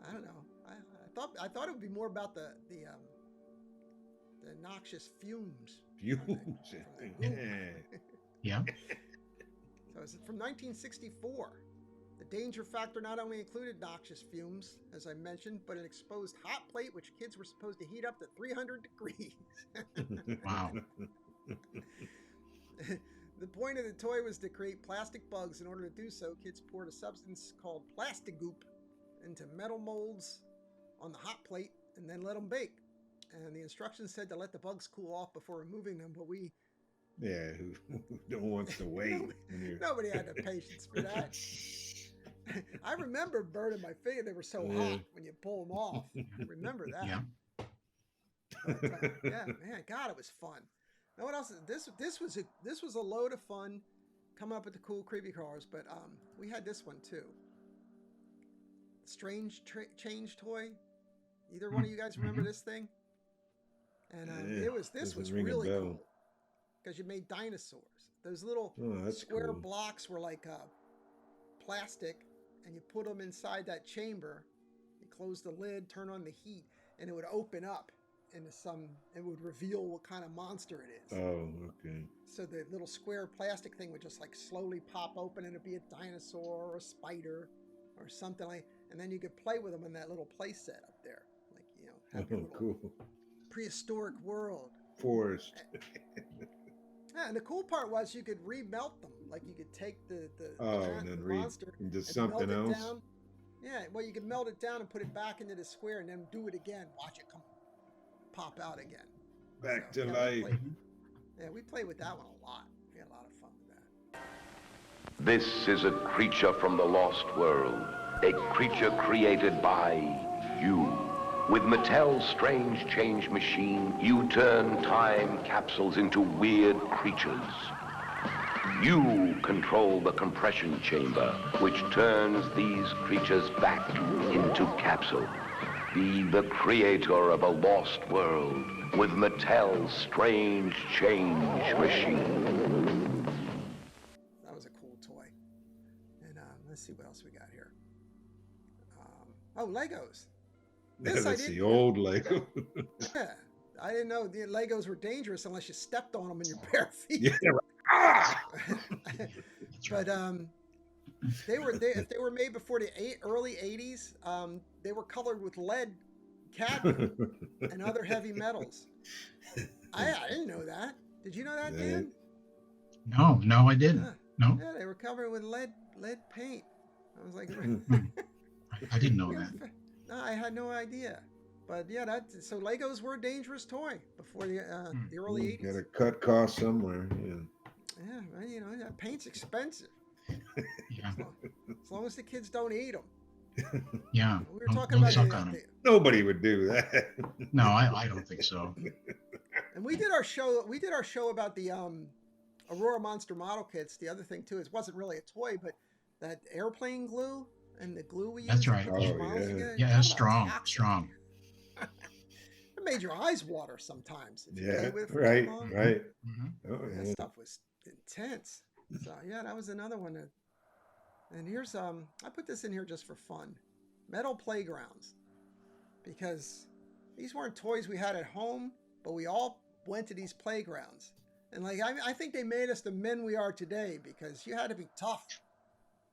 Speaker 2: I don't know. I thought it would be more about the noxious fumes.
Speaker 3: Fumes.
Speaker 2: Yeah.
Speaker 4: Yeah.
Speaker 2: So it's from 1964. The danger factor not only included noxious fumes, as I mentioned, but an exposed hot plate which kids were supposed to heat up to 300 degrees.
Speaker 4: Wow.
Speaker 2: The point of the toy was to create plastic bugs. In order to do so, kids poured a substance called plastic goop into metal molds on the hot plate and then let them bake. And the instructions said to let the bugs cool off before removing them, but we...
Speaker 3: Yeah, who wants to wait?
Speaker 2: Nobody had the patience for that. I remember burning my finger. They were so hot when you pull them off. I remember that.
Speaker 4: Yeah.
Speaker 2: But, yeah, man, God, it was fun. Now what else? This was a load of fun coming up with the cool creepy crawlers. But we had this one too. Strange change toy. Either one of you guys remember this thing? And this was really cool because you made dinosaurs. Those little square blocks were like plastic, and you put them inside that chamber. You close the lid, turn on the heat, and it would open up into it would reveal what kind of monster it is.
Speaker 3: Oh, okay.
Speaker 2: So the little square plastic thing would just like slowly pop open, and it'd be a dinosaur or a spider or something like, and then you could play with them in that little play set up there. Like, you know, have your little
Speaker 3: Cool.
Speaker 2: prehistoric world.
Speaker 3: Forest.
Speaker 2: Yeah, and the cool part was you could remelt them. Like you could take the
Speaker 3: and then
Speaker 2: monster
Speaker 3: into
Speaker 2: and
Speaker 3: something
Speaker 2: melt it
Speaker 3: else.
Speaker 2: down. Yeah, well, you could melt it down and put it back into the square, and then do it again. Watch it pop out again.
Speaker 3: Back
Speaker 2: So,
Speaker 3: to
Speaker 2: yeah,
Speaker 3: life.
Speaker 2: we played with that one a lot. We had a lot of fun with that.
Speaker 16: This is a creature from the lost world, a creature created by you. With Mattel's strange change machine, you turn time capsules into weird creatures. You control the compression chamber, which turns these creatures back into capsule. Be the creator of a lost world with Mattel's strange change machine.
Speaker 2: That was a cool toy. And let's see what else we got here. Legos.
Speaker 3: That's the old Lego.
Speaker 2: Yeah, I didn't know the Legos were dangerous unless you stepped on them in your bare feet.
Speaker 3: Yeah.
Speaker 2: But if they were made before the early 80s, they were colored with lead, cadmium, and other heavy metals. I didn't know that. Did you know that, Dan?
Speaker 4: No, I didn't. No.
Speaker 2: Yeah, they were covered with lead paint. I was like,
Speaker 4: I didn't know that.
Speaker 2: No, I had no idea. But yeah, so Legos were a dangerous toy before the early 80s.
Speaker 3: Got to cut costs somewhere. Yeah.
Speaker 2: Yeah, well, you know, that paint's expensive.
Speaker 4: Yeah.
Speaker 2: As long as the kids don't eat them.
Speaker 4: Yeah.
Speaker 2: We were talking about
Speaker 3: Nobody would do that.
Speaker 4: No, I don't think so.
Speaker 2: And we did our show about the Aurora Monster model kits. The other thing too is it wasn't really a toy, but that airplane glue and the glue we used.
Speaker 4: That's right.
Speaker 2: To push models together.
Speaker 4: Yeah, that's strong.
Speaker 2: It made your eyes water sometimes. If you
Speaker 3: Yeah,
Speaker 2: played with it for
Speaker 3: right,
Speaker 2: too long.
Speaker 3: right.
Speaker 4: Mm-hmm.
Speaker 3: Oh,
Speaker 2: That
Speaker 3: yeah.
Speaker 2: stuff was intense. So yeah, that was another one. And here's I put this in here just for fun. Metal playgrounds, because these weren't toys we had at home, but we all went to these playgrounds. And like I think they made us the men we are today, because you had to be tough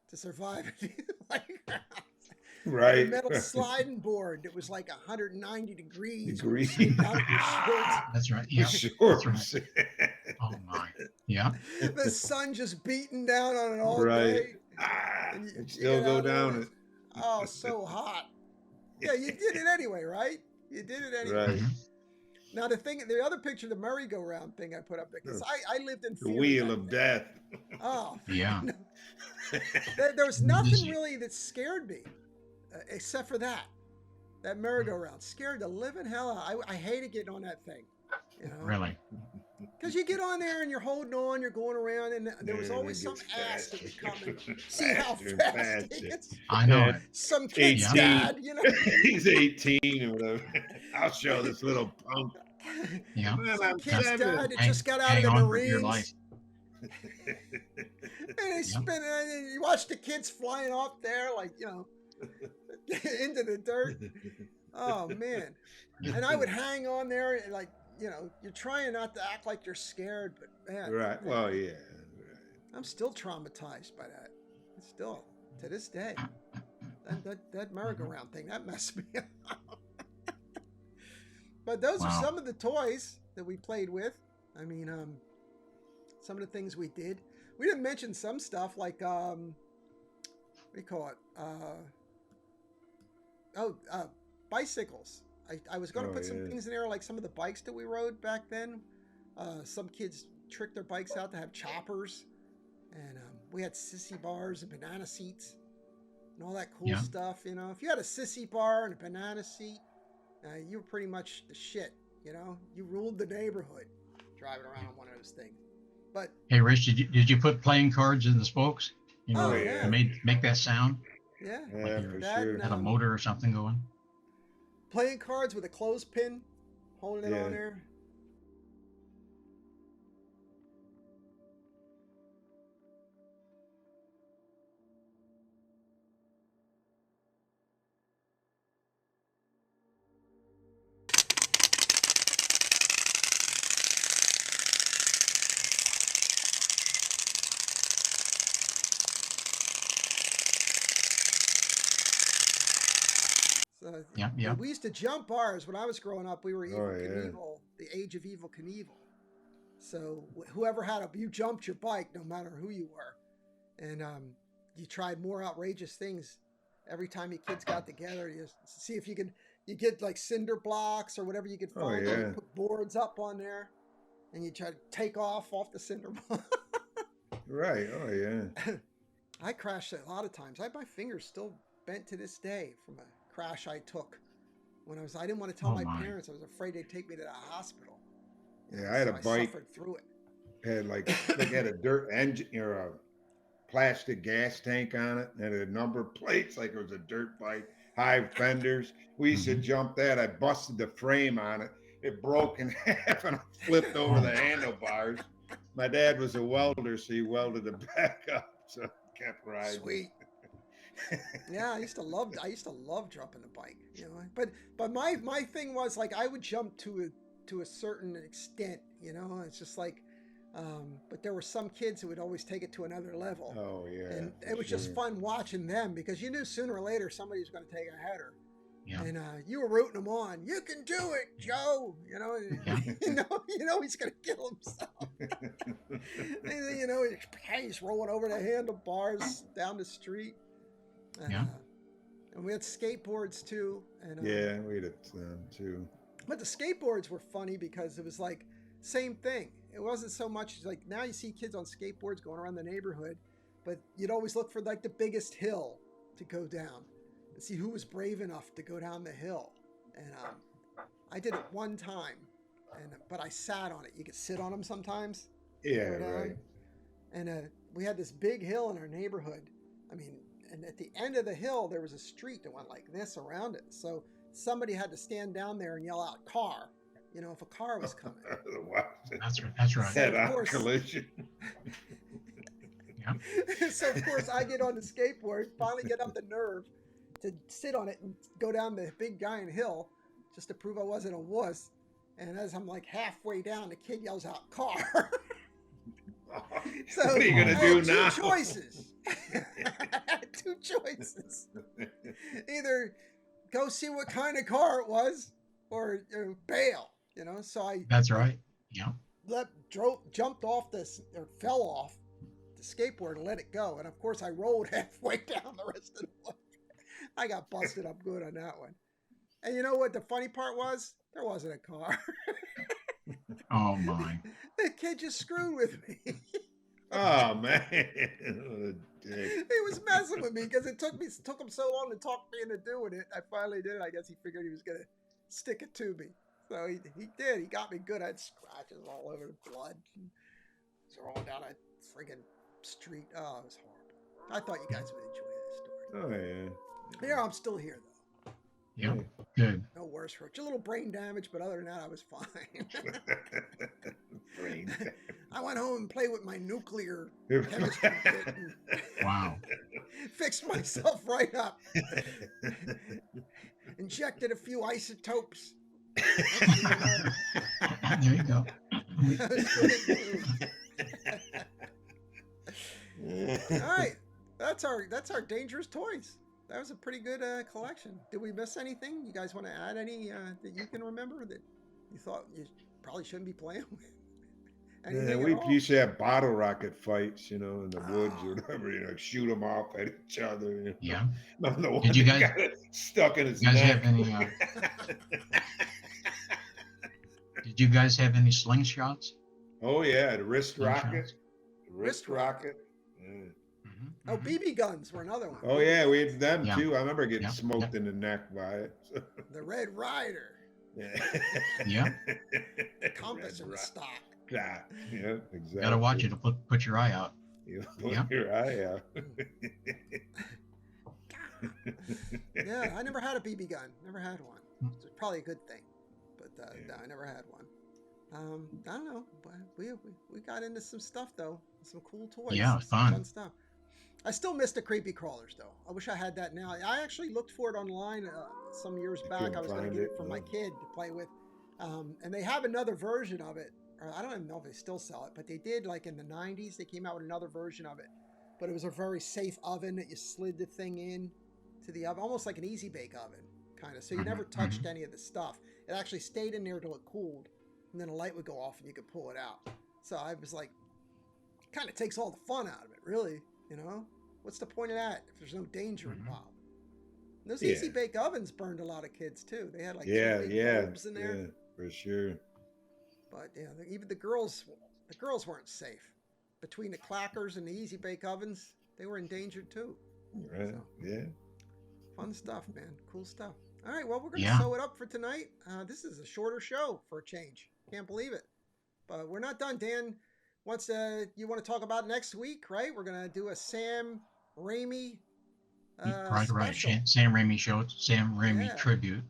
Speaker 2: to survive at these playgrounds.
Speaker 3: Right.
Speaker 2: metal sliding board that was like 190 degrees.
Speaker 3: Degrees.
Speaker 2: Down at your shorts.
Speaker 4: That's right. Yeah.
Speaker 3: Shorts.
Speaker 4: That's right. Oh my. Yeah.
Speaker 2: The sun just beating down on it all
Speaker 3: Right.
Speaker 2: day.
Speaker 3: And
Speaker 2: you
Speaker 3: still
Speaker 2: get
Speaker 3: go
Speaker 2: out there
Speaker 3: down
Speaker 2: and
Speaker 3: it.
Speaker 2: Oh, so hot. Yeah, you did it anyway, right? You did it anyway.
Speaker 3: Right.
Speaker 2: Now the other picture, the merry-go-round thing I put up there, because I lived in
Speaker 3: The
Speaker 2: fear
Speaker 3: wheel
Speaker 2: back
Speaker 3: of
Speaker 2: then.
Speaker 3: death.
Speaker 2: Oh,
Speaker 4: Yeah.
Speaker 2: no. There was nothing really that scared me, except for that merry-go-round scared the living hell out. I hated getting on that thing. You know?
Speaker 4: Really?
Speaker 2: Because you get on there and you're holding on, you're going around, and there was
Speaker 3: Man,
Speaker 2: always
Speaker 3: it
Speaker 2: some
Speaker 3: gets
Speaker 2: ass that would come and
Speaker 3: faster.
Speaker 2: see how
Speaker 3: Faster and
Speaker 2: fast
Speaker 3: faster.
Speaker 2: it gets.
Speaker 4: I know it.
Speaker 2: Some kid's
Speaker 3: 18.
Speaker 2: dad, you know.
Speaker 3: He's 18 or whatever. I'll show this little punk.
Speaker 4: Yeah.
Speaker 3: Well,
Speaker 2: Some
Speaker 3: I'm
Speaker 2: kid's
Speaker 3: 7.
Speaker 2: dad that just got out of
Speaker 4: Hang
Speaker 2: the
Speaker 4: on for dear
Speaker 2: Marines.
Speaker 4: life.
Speaker 2: And they spin it, and you watch the kids flying off there, like, you know, into the dirt. Oh, man. And I would hang on there, and like, you know, you're trying not to act like you're scared, but man.
Speaker 3: Right. Well, yeah.
Speaker 2: I'm still traumatized by that. Still, to this day. That merry-go-round thing, that messed me up. But those are some of the toys that we played with. I mean, some of the things we did. We didn't mention some stuff like, what do you call it? Bicycles. I was going to put some things in there, like some of the bikes that we rode back then. Some kids tricked their bikes out to have choppers. And we had sissy bars and banana seats and all that cool stuff. You know, if you had a sissy bar and a banana seat, you were pretty much the shit. You know, you ruled the neighborhood driving around on one of those things. But
Speaker 4: hey, Rich, did you put playing cards in the spokes? You know,
Speaker 2: yeah.
Speaker 4: Make that sound.
Speaker 2: Yeah,
Speaker 3: Yeah, for sure.
Speaker 4: Had a motor or something going.
Speaker 2: Playing cards with a clothespin, holding it
Speaker 3: Yeah.
Speaker 2: on there. So
Speaker 4: Yeah.
Speaker 2: we used to jump bars when I was growing up. We were Evil
Speaker 3: Oh, yeah.
Speaker 2: Knievel, the age of Evil Knievel. So whoever had you jumped your bike, no matter who you were, and you tried more outrageous things every time you kids got together. You see if you get like cinder blocks or whatever you could find.
Speaker 3: yeah.
Speaker 2: You put boards up on there, and you try to take off the cinder block.
Speaker 3: Right. Oh, yeah.
Speaker 2: I crashed a lot of times. My fingers still bent to this day from a crash I took when I didn't want to tell my parents. I was afraid they'd take me to the hospital.
Speaker 3: Yeah, I had a
Speaker 2: I
Speaker 3: bike.
Speaker 2: suffered through it.
Speaker 3: Had a dirt engine or a plastic gas tank on it, and it had number plates like it was a dirt bike, high fenders. We used to jump that. I busted the frame on it. It broke in half and I flipped over the handlebars. My dad was a welder, so he welded it back up. So I kept riding.
Speaker 2: Sweet. Yeah, I used to love jumping the bike, you know. But my thing was like I would jump to a certain extent, you know. It's just like but there were some kids who would always take it to another level.
Speaker 3: Oh yeah.
Speaker 2: And it was just fun watching them because you knew sooner or later somebody was going to take a header.
Speaker 4: Yeah.
Speaker 2: And you were rooting him on. You can do it, Joe. You know, you know he's going to kill himself. And, you know, he's rolling over the handlebars down the street. And, and we had skateboards too. And
Speaker 3: yeah, we had them too.
Speaker 2: But the skateboards were funny because it was like same thing. It wasn't so much like now you see kids on skateboards going around the neighborhood, but you'd always look for like the biggest hill to go down and see who was brave enough to go down the hill. And I did it one time, but I sat on it. You could sit on them sometimes.
Speaker 3: Yeah, right.
Speaker 2: And we had this big hill in our neighborhood. I mean, and at the end of the hill, there was a street that went like this around it. So somebody had to stand down there and yell out "car," you know, if a car was coming.
Speaker 4: That's right.
Speaker 3: Head-on collision.
Speaker 2: So of course I get on the skateboard, finally get up the nerve to sit on it and go down the big giant hill just to prove I wasn't a wuss. And as I'm like halfway down, the kid yells out "car." So
Speaker 3: what are you gonna do now?
Speaker 2: Two choices. I had two choices. either go see what kind of car it was or bail, So
Speaker 4: That's right. Yeah.
Speaker 2: Jumped off this, or fell off the skateboard and let it go. And of course, I rolled halfway down the rest of the way. I got busted up good on that one. And you know what the funny part was? There wasn't a car.
Speaker 4: Oh, my.
Speaker 2: The kid just screwed with me.
Speaker 3: Oh, man. What a dick.
Speaker 2: He was messing with me because it took him so long to talk me into doing it. I finally did it. I guess he figured he was going to stick it to me. So he did. He got me good. I had scratches all over the blood. It's rolling down a friggin' street. Oh, it was horrible. I thought you guys would enjoy this story.
Speaker 3: Oh, yeah.
Speaker 2: Yeah, I'm still here, though.
Speaker 4: Yeah, good.
Speaker 2: No worse for it. Just a little brain damage, but other than that, I was fine.
Speaker 3: Brain damage.
Speaker 2: I went home and played with my nuclear chemistry kit and
Speaker 4: Wow.
Speaker 2: fixed myself right up. Injected a few isotopes.
Speaker 4: There you go.
Speaker 2: All right, that's our dangerous toys. That was a pretty good collection. Did we miss anything? You guys want to add any that you can remember that you thought you probably shouldn't be playing with?
Speaker 3: Yeah, we used to have bottle rocket fights, in the woods or whatever, shoot them off at each other.
Speaker 4: Yeah.
Speaker 3: No,
Speaker 4: Did you guys
Speaker 3: got it stuck in his
Speaker 4: guys
Speaker 3: neck.
Speaker 4: have any? Did you guys have any slingshots?
Speaker 3: Oh yeah, the wrist
Speaker 4: Slingshots?
Speaker 3: rocket. The wrist rocket. Yeah.
Speaker 2: Oh, BB guns were another one.
Speaker 3: Oh yeah, we had them
Speaker 4: Yeah.
Speaker 3: too. I remember getting
Speaker 4: Yeah.
Speaker 3: smoked in the neck by it.
Speaker 2: The Red Rider.
Speaker 3: Yeah.
Speaker 4: Yeah.
Speaker 2: Compass
Speaker 3: Red
Speaker 2: in the
Speaker 3: Ri-
Speaker 2: stock.
Speaker 3: Yeah, exactly.
Speaker 4: Gotta watch it to put your eye out.
Speaker 3: You put
Speaker 4: Yeah.
Speaker 3: your eye out.
Speaker 2: Yeah, I never had a BB gun. Never had one. It's probably a good thing, but no, I never had one. I don't know, but we got into some stuff though, some cool toys.
Speaker 4: Yeah,
Speaker 2: some
Speaker 4: fun.
Speaker 2: stuff. I still miss the creepy crawlers though. I wish I had that now. I actually looked for it online some years back.
Speaker 3: couldn't
Speaker 2: I was going to
Speaker 3: find
Speaker 2: get it
Speaker 3: it,
Speaker 2: for my
Speaker 3: no.
Speaker 2: kid to play with, and they have another version of it. Or I don't even know if they still sell it, but they did like in the 90s. They came out with another version of it, but it was a very safe oven that you slid the thing in to the oven, almost like an easy bake oven kind of. So you never touched any of the stuff. It actually stayed in there till it cooled, and then a light would go off and you could pull it out. So I was like, kind of takes all the fun out of it, really. What's the point of that if there's no danger involved? And those easy bake ovens burned a lot of kids too. They had like two big bulbs in there.
Speaker 3: Yeah, for sure.
Speaker 2: But yeah, even the girls weren't safe. Between the clackers and the easy bake ovens, they were endangered too.
Speaker 3: Right.
Speaker 2: So,
Speaker 3: Yeah.
Speaker 2: fun stuff, man. Cool stuff. All right, well, we're gonna sew it up for tonight. This is a shorter show for a change. Can't believe it. But we're not done. Dan wants you want to talk about next week, right? We're gonna do a Sam Raimi
Speaker 4: Right.
Speaker 2: special.
Speaker 4: Sam Raimi show, Sam Raimi tribute.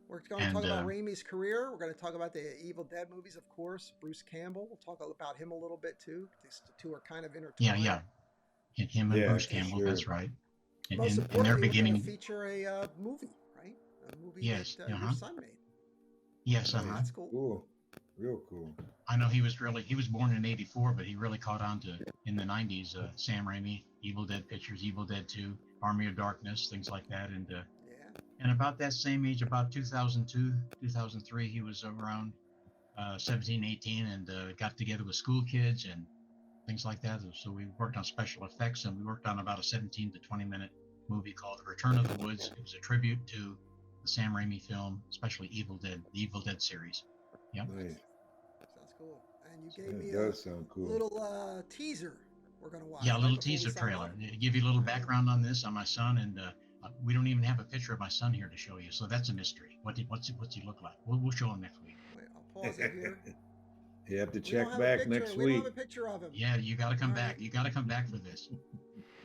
Speaker 2: We're going to talk about Raimi's career. We're going to talk about the Evil Dead movies, of course. Bruce Campbell. We'll talk about him a little bit too. These two are kind of intertwined.
Speaker 4: Yeah. Him and Bruce Campbell.
Speaker 3: sure.
Speaker 4: That's right. And,
Speaker 2: Most
Speaker 4: and
Speaker 2: importantly,
Speaker 4: they're
Speaker 2: we're going
Speaker 4: beginning.
Speaker 2: to feature a movie, right? A movie
Speaker 4: Yes,
Speaker 2: that your son made.
Speaker 4: Yes.
Speaker 2: That's cool.
Speaker 3: Cool. Real cool.
Speaker 4: I know he was born in '84, but he really caught on to in the '90s. Sam Raimi, Evil Dead pictures, Evil Dead 2, Army of Darkness, things like that, and about that same age, about 2002, 2003, he was around 17, 18, and got together with school kids and things like that. So we worked on special effects, and we worked on about a 17 to 20 minute movie called Return of the Woods. It was a tribute to the Sam Raimi film, especially Evil Dead, the Evil Dead series. Yep.
Speaker 3: Nice.
Speaker 2: Sounds cool. And you gave
Speaker 3: That
Speaker 2: me
Speaker 3: does sound cool.
Speaker 2: little teaser we're going to watch.
Speaker 4: Yeah, a
Speaker 2: right
Speaker 4: little
Speaker 2: before we
Speaker 4: teaser
Speaker 2: sign
Speaker 4: trailer.
Speaker 2: off.
Speaker 4: To give you a little background on this, on my son, and we don't even have a picture of my son here to show you, so that's a mystery. What's he look like? We'll show him next week.
Speaker 2: Wait, I'll pause it here.
Speaker 3: You have to
Speaker 2: We don't
Speaker 3: check
Speaker 2: have a
Speaker 3: back
Speaker 2: picture.
Speaker 3: next
Speaker 2: We don't
Speaker 3: week.
Speaker 2: have a picture of him.
Speaker 4: Yeah, you got to come back. You got to come back for this.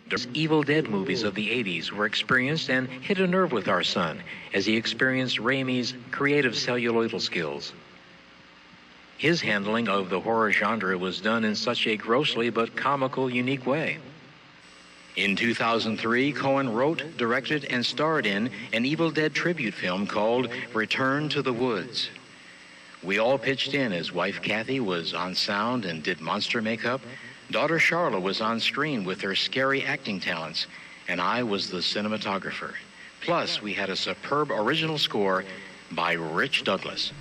Speaker 17: The Evil Dead movies of the 80s were experienced and hit a nerve with our son as he experienced Raimi's creative celluloidal skills. His handling of the horror genre was done in such a grossly but comical, unique way. In 2003, Cohen wrote, directed, and starred in an Evil Dead tribute film called Return to the Woods. We all pitched in as wife Kathy was on sound and did monster makeup, daughter Charla was on screen with her scary acting talents, and I was the cinematographer. Plus, we had a superb original score by Rich Douglas.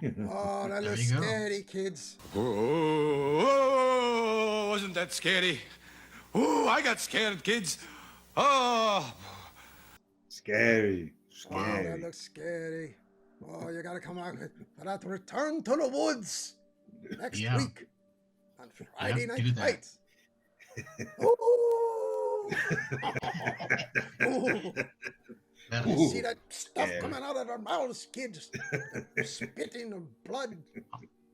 Speaker 2: Oh, that
Speaker 4: There
Speaker 2: looks
Speaker 4: you go.
Speaker 2: scary, kids.
Speaker 1: Oh, wasn't that scary? Oh, I got scared, kids. Oh.
Speaker 3: Scary.
Speaker 2: Wow, that
Speaker 3: Scary.
Speaker 2: looks scary. Oh, you gotta come out for that Return to the Woods next
Speaker 4: Yeah.
Speaker 2: week on Friday
Speaker 4: Yeah,
Speaker 2: Night
Speaker 4: do that.
Speaker 2: Frights. Ooh. Ooh.
Speaker 4: That
Speaker 2: You
Speaker 4: is-
Speaker 2: see that stuff
Speaker 3: Scary.
Speaker 2: coming out of their mouths, kids. They're spitting the blood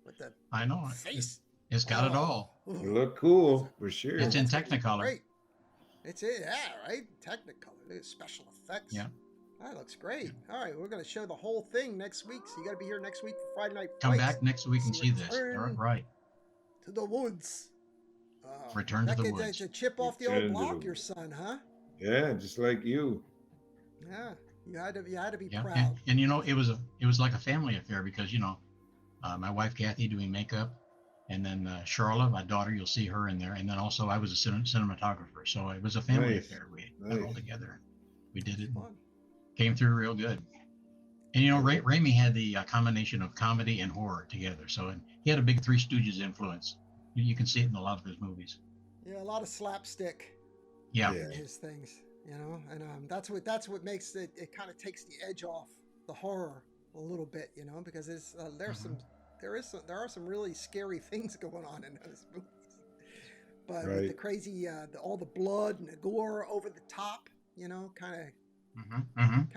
Speaker 2: with the
Speaker 4: I know.
Speaker 2: face.
Speaker 4: It's got it all.
Speaker 2: Ooh.
Speaker 3: You look cool for sure.
Speaker 4: It's in
Speaker 2: That's gonna be
Speaker 4: Technicolor.
Speaker 2: Great. It's it, yeah, right? Technicolor. There's special effects.
Speaker 4: Yeah.
Speaker 2: That looks great. All right, we're going to show the whole thing next week, so you got to be here next week for Friday Night
Speaker 4: Come
Speaker 2: Frights.
Speaker 4: back next week and see this.
Speaker 2: Return
Speaker 4: Right.
Speaker 2: to the woods.
Speaker 4: Return to
Speaker 2: that
Speaker 4: the
Speaker 2: kid,
Speaker 4: woods.
Speaker 2: that's a chip off the
Speaker 3: Return
Speaker 2: old
Speaker 3: to the
Speaker 2: block, your
Speaker 3: woods.
Speaker 2: son, huh?
Speaker 3: Yeah, just like you.
Speaker 2: Yeah, you had to be
Speaker 4: Yeah.
Speaker 2: proud.
Speaker 4: And you know, it was like a family affair because, you know, my wife Kathy doing makeup, and then Charlotte, my daughter, you'll see her in there, and then also I was a cinematographer, so it was a family
Speaker 3: Nice.
Speaker 4: affair. We got it all
Speaker 3: Nice.
Speaker 4: together. We did it.
Speaker 2: Fun.
Speaker 4: Came through real good. And you know, Raimi had the combination of comedy and horror together, so and he had a big Three Stooges influence. You can see it in a lot of his movies.
Speaker 2: Yeah, a lot of slapstick
Speaker 4: Yeah.
Speaker 2: in his things, you know, and that's what makes it. It kind of takes the edge off the horror a little bit, you know, because there are some really scary things going on in those movies. But with the
Speaker 3: Right.
Speaker 2: crazy, all the blood and the gore over the top, you know, kind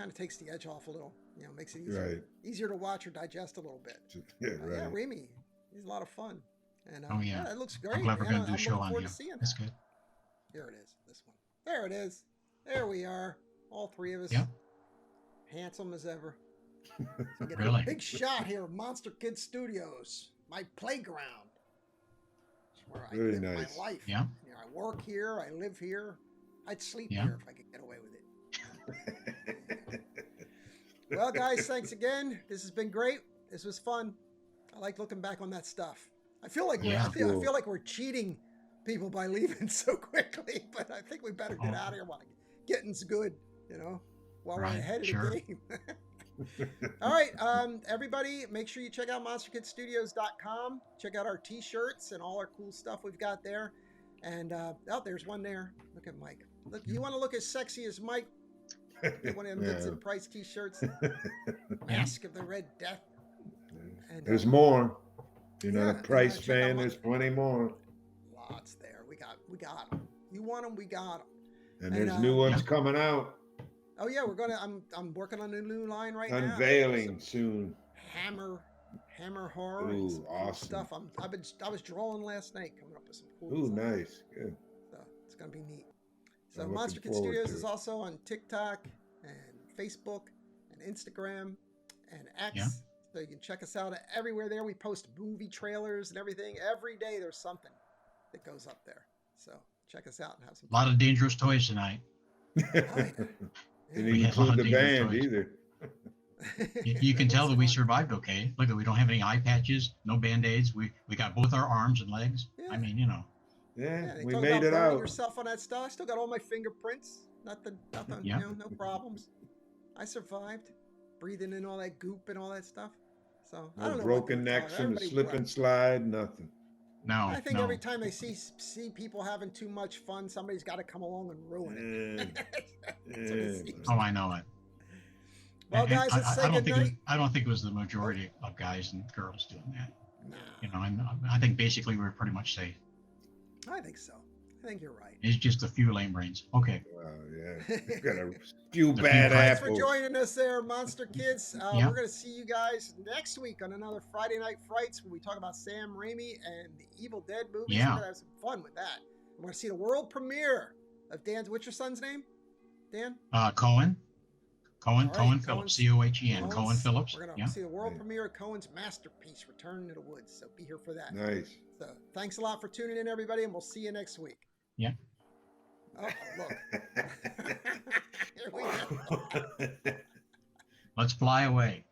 Speaker 2: of takes the edge off a little. You know, makes it easier to watch or digest a little bit.
Speaker 3: Yeah,
Speaker 2: Yeah,
Speaker 3: right.
Speaker 2: Raimi, he's a lot of fun. And
Speaker 4: Oh yeah.
Speaker 2: it looks great.
Speaker 4: I'm glad we're
Speaker 2: man.
Speaker 4: going to do
Speaker 2: I'm
Speaker 4: a show
Speaker 2: looking
Speaker 4: on
Speaker 2: forward
Speaker 4: him.
Speaker 2: to seeing
Speaker 4: That's
Speaker 2: that.
Speaker 4: good.
Speaker 2: There it is. This one. There it is. There we are. All three of us.
Speaker 4: Yep.
Speaker 2: Handsome as ever. So get
Speaker 4: Really?
Speaker 2: a big shot here of Monster Kid Studios, my playground. It's where I
Speaker 3: Very
Speaker 2: live
Speaker 3: nice.
Speaker 2: my life.
Speaker 4: Yeah.
Speaker 2: You know, I work here. I live here. I'd sleep
Speaker 4: Yeah.
Speaker 2: here if I could get away with it. Well, guys, thanks again. This has been great. This was fun. I like looking back on that stuff. I feel like
Speaker 4: Yeah.
Speaker 2: I feel like we're cheating people by leaving so quickly, but I think we better get out of here while getting's good, you know, while we're
Speaker 4: Right,
Speaker 2: ahead of
Speaker 4: sure.
Speaker 2: the game. All right, everybody, make sure you check out monsterkidstudios.com. Check out our t-shirts and all our cool stuff we've got there. And there's one there. Look at Mike. Look, you want to look as sexy as Mike? Get one of them Vincent Price t-shirts. Mask of the Red Death. And,
Speaker 3: There's more. You're
Speaker 2: yeah,
Speaker 3: not a Price
Speaker 2: check out
Speaker 3: fan.
Speaker 2: my-
Speaker 3: There's plenty more.
Speaker 2: Lots there. We got them. You want them? We got them.
Speaker 3: And there's new ones coming out.
Speaker 2: Oh yeah, I'm working on a new line right now.
Speaker 3: Unveiling soon.
Speaker 2: Hammer horror. and
Speaker 3: Ooh,
Speaker 2: some cool
Speaker 3: awesome.
Speaker 2: stuff. I was drawing last night, coming up with some cool.
Speaker 3: Ooh,
Speaker 2: designs.
Speaker 3: nice. Good.
Speaker 2: So it's gonna be neat. So
Speaker 3: I'm
Speaker 2: Monster
Speaker 3: looking
Speaker 2: Kid
Speaker 3: forward
Speaker 2: Studios
Speaker 3: to
Speaker 2: is
Speaker 3: it.
Speaker 2: also on TikTok and Facebook and Instagram and X.
Speaker 4: Yeah.
Speaker 2: So you can check us out everywhere there. We post movie trailers and everything. Every day there's something that goes up there. So check us out and have some
Speaker 4: A lot of dangerous toys tonight.
Speaker 3: Didn't
Speaker 4: We
Speaker 3: even
Speaker 4: had a lot
Speaker 3: include
Speaker 4: of
Speaker 3: the
Speaker 4: dangerous
Speaker 3: band
Speaker 4: toys.
Speaker 3: either.
Speaker 4: You can tell that we survived okay. Look, we don't have any eye patches, no band-aids. We got both our arms and legs. I mean, you know.
Speaker 3: Yeah,
Speaker 2: they
Speaker 3: we
Speaker 2: talk
Speaker 3: made
Speaker 2: about
Speaker 3: it
Speaker 2: burning
Speaker 3: out.
Speaker 2: yourself on that stuff. I still got all my fingerprints. Nothing,
Speaker 4: Yeah.
Speaker 2: you know, no problems. I survived, breathing in all that goop and all that stuff. So I
Speaker 3: No
Speaker 2: don't know.
Speaker 3: broken necks from the slip and slide, nothing.
Speaker 4: No,
Speaker 2: I think every time they see people having too much fun, somebody's got to come along and ruin it. That's what it seems.
Speaker 4: Oh, I know it.
Speaker 2: Well,
Speaker 4: And
Speaker 2: guys, let's say
Speaker 4: I don't
Speaker 2: goodnight.
Speaker 4: I don't think it was the majority of guys and girls doing that. You know, and I think basically we were pretty much safe.
Speaker 2: I think so. I think you're right.
Speaker 4: It's just a few lame brains. Okay.
Speaker 3: Yeah. Got a few
Speaker 4: The
Speaker 3: bad
Speaker 4: few-
Speaker 2: Thanks
Speaker 3: apples.
Speaker 2: for joining us there, Monster Kids.
Speaker 4: Yeah.
Speaker 2: We're going to see you guys next week on another Friday Night Frights when we talk about Sam Raimi and the Evil Dead movies.
Speaker 4: Yeah.
Speaker 2: We're going to have some fun with that. We're going to see the world premiere of Dan's, what's your son's name? Dan?
Speaker 4: Cohen. Cohen
Speaker 2: All right,
Speaker 4: Phillips.
Speaker 2: Cohen's-
Speaker 4: C-O-H-E-N. Cohen Phillips.
Speaker 2: We're going to
Speaker 4: Yeah.
Speaker 2: see the world premiere of Cohen's masterpiece, Return to the Woods. So be here for that.
Speaker 3: Nice.
Speaker 2: So thanks a lot for tuning in, everybody, and we'll see you next week.
Speaker 4: Yeah.
Speaker 2: Oh, look. Here we go.
Speaker 4: Let's fly away.